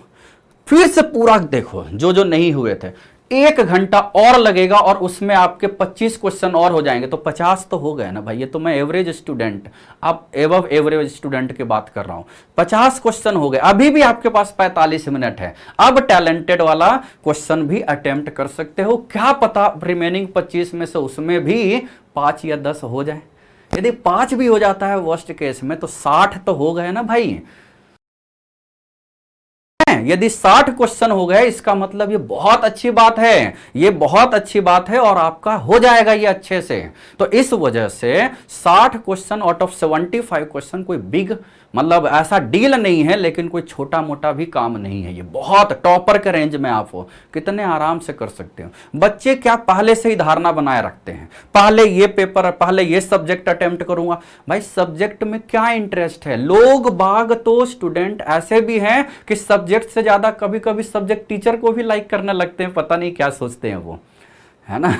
फिर से पूरा देखो जो जो नहीं हुए थे। 1 घंटा और लगेगा और उसमें आपके 25 क्वेश्चन और हो जाएंगे, तो 50 तो हो गए ना भाई। ये तो मैं एवरेज स्टूडेंट, अब एवव एवरेज स्टूडेंट की बात कर रहा हूं। 50 क्वेश्चन हो गए, अभी भी आपके पास 45 मिनट है। अब टैलेंटेड वाला क्वेश्चन भी अटेम्प्ट कर सकते हो, क्या पता रिमेनिंग 25 में से उसमें भी 5 या 10 हो जाए। यदि 5 भी हो जाता है वर्स्ट केस में, तो 60 तो हो गए ना भाई। यदि 60 क्वेश्चन हो गए, इसका मतलब ये बहुत अच्छी बात है, ये बहुत अच्छी बात है, और आपका हो जाएगा ये अच्छे से। तो इस वजह से 60 क्वेश्चन आउट ऑफ 75 क्वेश्चन कोई बिग मतलब ऐसा डील नहीं है, लेकिन कोई छोटा मोटा भी काम नहीं है। ये बहुत टॉपर के रेंज में आप हो, कितने आराम से कर सकते हो। बच्चे क्या पहले से ही धारणा बनाए रखते हैं, पहले ये पेपर, पहले ये सब्जेक्ट अटेम्प्ट करूंगा। भाई सब्जेक्ट में क्या इंटरेस्ट है? लोग बाग तो स्टूडेंट ऐसे भी हैं कि सब्जेक्ट से ज्यादा कभी कभी सब्जेक्ट टीचर को भी लाइक करने लगते हैं, पता नहीं क्या सोचते हैं वो, है ना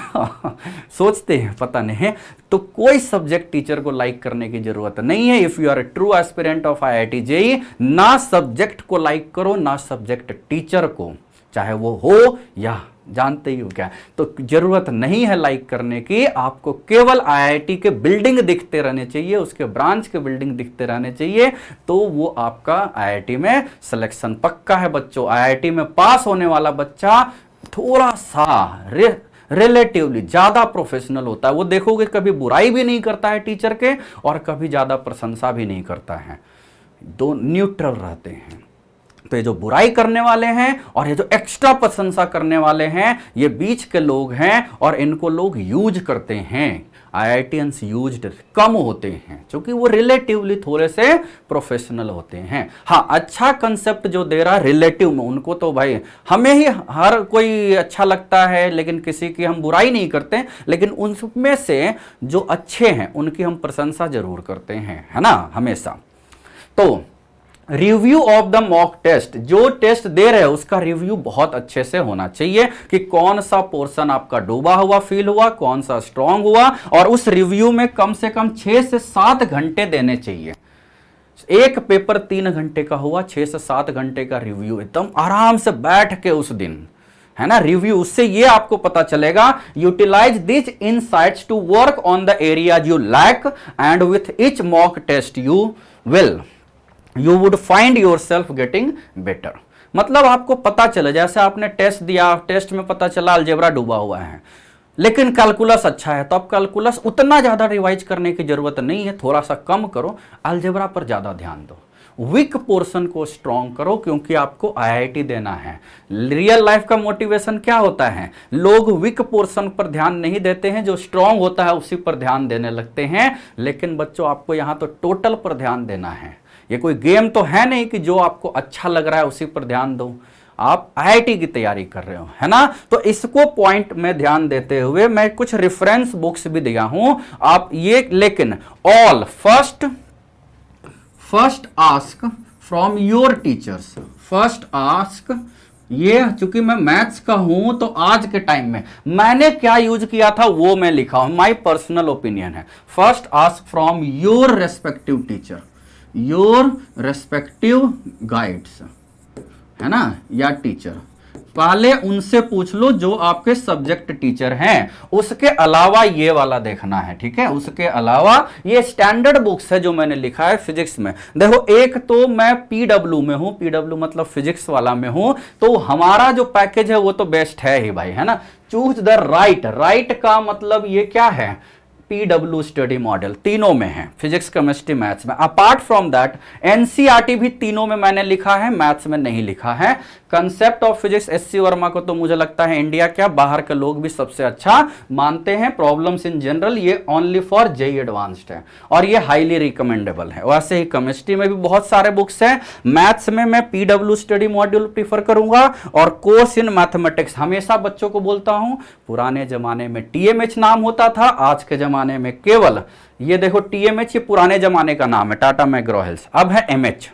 सोचते हैं पता नहीं। तो कोई सब्जेक्ट टीचर को लाइक करने की जरूरत नहीं है। If you are a true aspirant of IIT JEE, ना सब्जेक्ट को लाइक करो ना सब्जेक्ट टीचर को, चाहे वो हो या जानते ही हो क्या, तो जरूरत नहीं है लाइक करने की। आपको केवल IIT के बिल्डिंग दिखते रहने चाहिए, उसके ब्रांच के बिल्डिंग दिखते रहने चाहिए, तो वो आपका IIT में सिलेक्शन पक्का है। बच्चों IIT में पास होने वाला बच्चा थोड़ा सा रिलेटिवली ज्यादा प्रोफेशनल होता है। वो देखोगे कभी बुराई भी नहीं करता है टीचर के, और कभी ज्यादा प्रशंसा भी नहीं करता है, दो न्यूट्रल रहते हैं। तो ये जो बुराई करने वाले हैं और ये जो एक्स्ट्रा प्रशंसा करने वाले हैं, ये बीच के लोग हैं, और इनको लोग यूज करते हैं। IITians यूज्ड कम होते हैं क्योंकि वो रिलेटिवली थोड़े से प्रोफेशनल होते हैं। हाँ, अच्छा कंसेप्ट जो दे रहा रिलेटिव में, उनको तो भाई हमें ही हर कोई अच्छा लगता है, लेकिन किसी की हम बुराई नहीं करते, लेकिन उनमें से जो अच्छे हैं उनकी हम प्रशंसा जरूर करते हैं, है ना, हमेशा। तो review of the mock test, जो टेस्ट दे रहे हो उसका रिव्यू बहुत अच्छे से होना चाहिए कि कौन सा पोर्शन आपका डूबा हुआ फील हुआ, कौन सा स्ट्रांग हुआ, और उस रिव्यू में कम से कम 6 से 7 घंटे देने चाहिए। एक पेपर 3 घंटे का हुआ, 6 से 7 घंटे का रिव्यू, एकदम आराम से बैठ के उस दिन, है ना, रिव्यू। उससे ये आपको पता चलेगा, utilize this insights to work on the areas you lack, and with each mock test you would find yourself getting better। मतलब आपको पता चले, जैसे आपने टेस्ट दिया, टेस्ट में पता चला अलजेब्रा डूबा हुआ है, लेकिन कैलकुलस अच्छा है, तो अब कैलकुलस उतना ज्यादा रिवाइज करने की जरूरत नहीं है, थोड़ा सा कम करो, अलजेब्रा पर ज्यादा ध्यान दो, वीक पोर्शन को स्ट्रॉन्ग करो, क्योंकि आपको IIT देना है। रियल लाइफ का मोटिवेशन क्या होता है? लोग वीक पोर्शन पर ध्यान नहीं देते हैं, जो स्ट्रॉन्ग होता है उसी पर ध्यान देने लगते हैं। लेकिन बच्चों आपको यहां तो टोटल पर ध्यान देना है। ये कोई गेम तो है नहीं कि जो आपको अच्छा लग रहा है उसी पर ध्यान दो। आप IIT की तैयारी कर रहे हो, है ना, तो इसको पॉइंट में ध्यान देते हुए मैं कुछ रेफरेंस बुक्स भी दिया हूं आप ये, लेकिन all first ask from your teachers, first ask, ये चूंकि मैं मैथ्स का हूं तो आज के टाइम में मैंने क्या यूज किया था वो मैं लिखा हूं, माय पर्सनल ओपिनियन है। First ask from your respective teacher, your respective guides, है ना, या टीचर, पहले उनसे पूछ लो जो आपके सब्जेक्ट टीचर हैं, उसके अलावा ये वाला देखना है, ठीक है। उसके अलावा ये स्टैंडर्ड बुक्स है जो मैंने लिखा है फिजिक्स में। देखो एक तो मैं पीडब्ल्यू में हूं, पीडब्ल्यू मतलब फिजिक्स वाला में हूं, तो हमारा जो पैकेज है वो तो बेस्ट है ही भाई, है ना। चूज द राइट, राइट का मतलब ये क्या है, पीडब्ल्यू स्टडी मॉडल तीनों में है, फिजिक्स केमिस्ट्री मैथ्स में। अपार्ट फ्रॉम दैट एनसीईआरटी भी तीनों में मैंने लिखा है, मैथ्स में नहीं लिखा है। Concept of physics SC Verma को तो मुझे लगता है इंडिया क्या बाहर के लोग भी सबसे अच्छा मानते हैं। प्रॉब्लम्स इन जनरल ये ओनली फॉर जेई एडवांस्ड है और ये हाईली रिकमेंडेबल है। वैसे ही केमिस्ट्री में भी बहुत सारे बुक्स हैं। मैथ्स में मैं पीडब्ल्यू स्टडी मॉड्यूल प्रीफर करूंगा और कोर्स इन मैथमेटिक्स हमेशा बच्चों को बोलता हूं, पुराने जमाने में टीएमएच नाम होता था, आज के जमाने में केवल ये देखो टीएमएच, ये पुराने जमाने का नाम है, टाटा मैकग्रॉ हिल्स, अब है एमएच,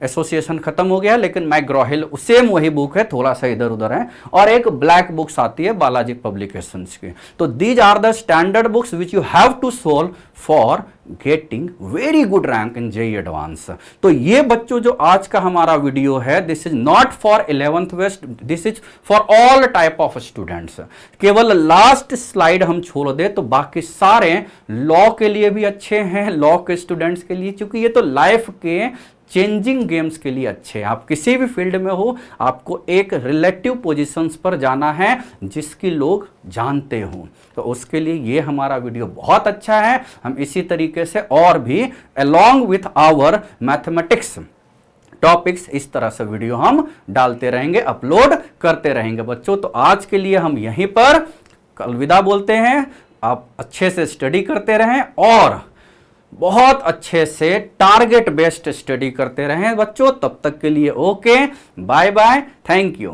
एसोसिएशन खत्म हो गया, लेकिन मैकग्रॉ हिल सेम वही बुक है, थोड़ा सा इधर उधर है। और एक ब्लैक बुक्स आती है बालाजी पब्लिकेशंस की। तो these are the standard books which you have to solve for getting very good rank in JEE advance. तो ये बच्चों जो आज का हमारा वीडियो है, this is not for 11th west, this is for all type of students. केवल last slide हम छोड़ दे तो बाकी सारे लॉ के लिए भी अच्छे हैं, लॉ के स्टूडेंट्स के लिए, क्योंकि ये तो लाइफ के चेंजिंग गेम्स के लिए अच्छे हैं। आप किसी भी फील्ड में हो, आपको एक रिलेटिव पोजीशंस पर जाना है जिसकी लोग जानते हो, तो उसके लिए ये हमारा वीडियो बहुत अच्छा है। हम इसी तरीके से और भी along with our mathematics topics इस तरह से वीडियो हम डालते रहेंगे, अपलोड करते रहेंगे बच्चों। तो आज के लिए हम यहीं पर अलविदा बोलते हैं। आप अच्छे से स्टडी करते रहें और बहुत अच्छे से टारगेट बेस्ड स्टडी करते रहें बच्चों। तब तक के लिए okay, bye bye, thank you.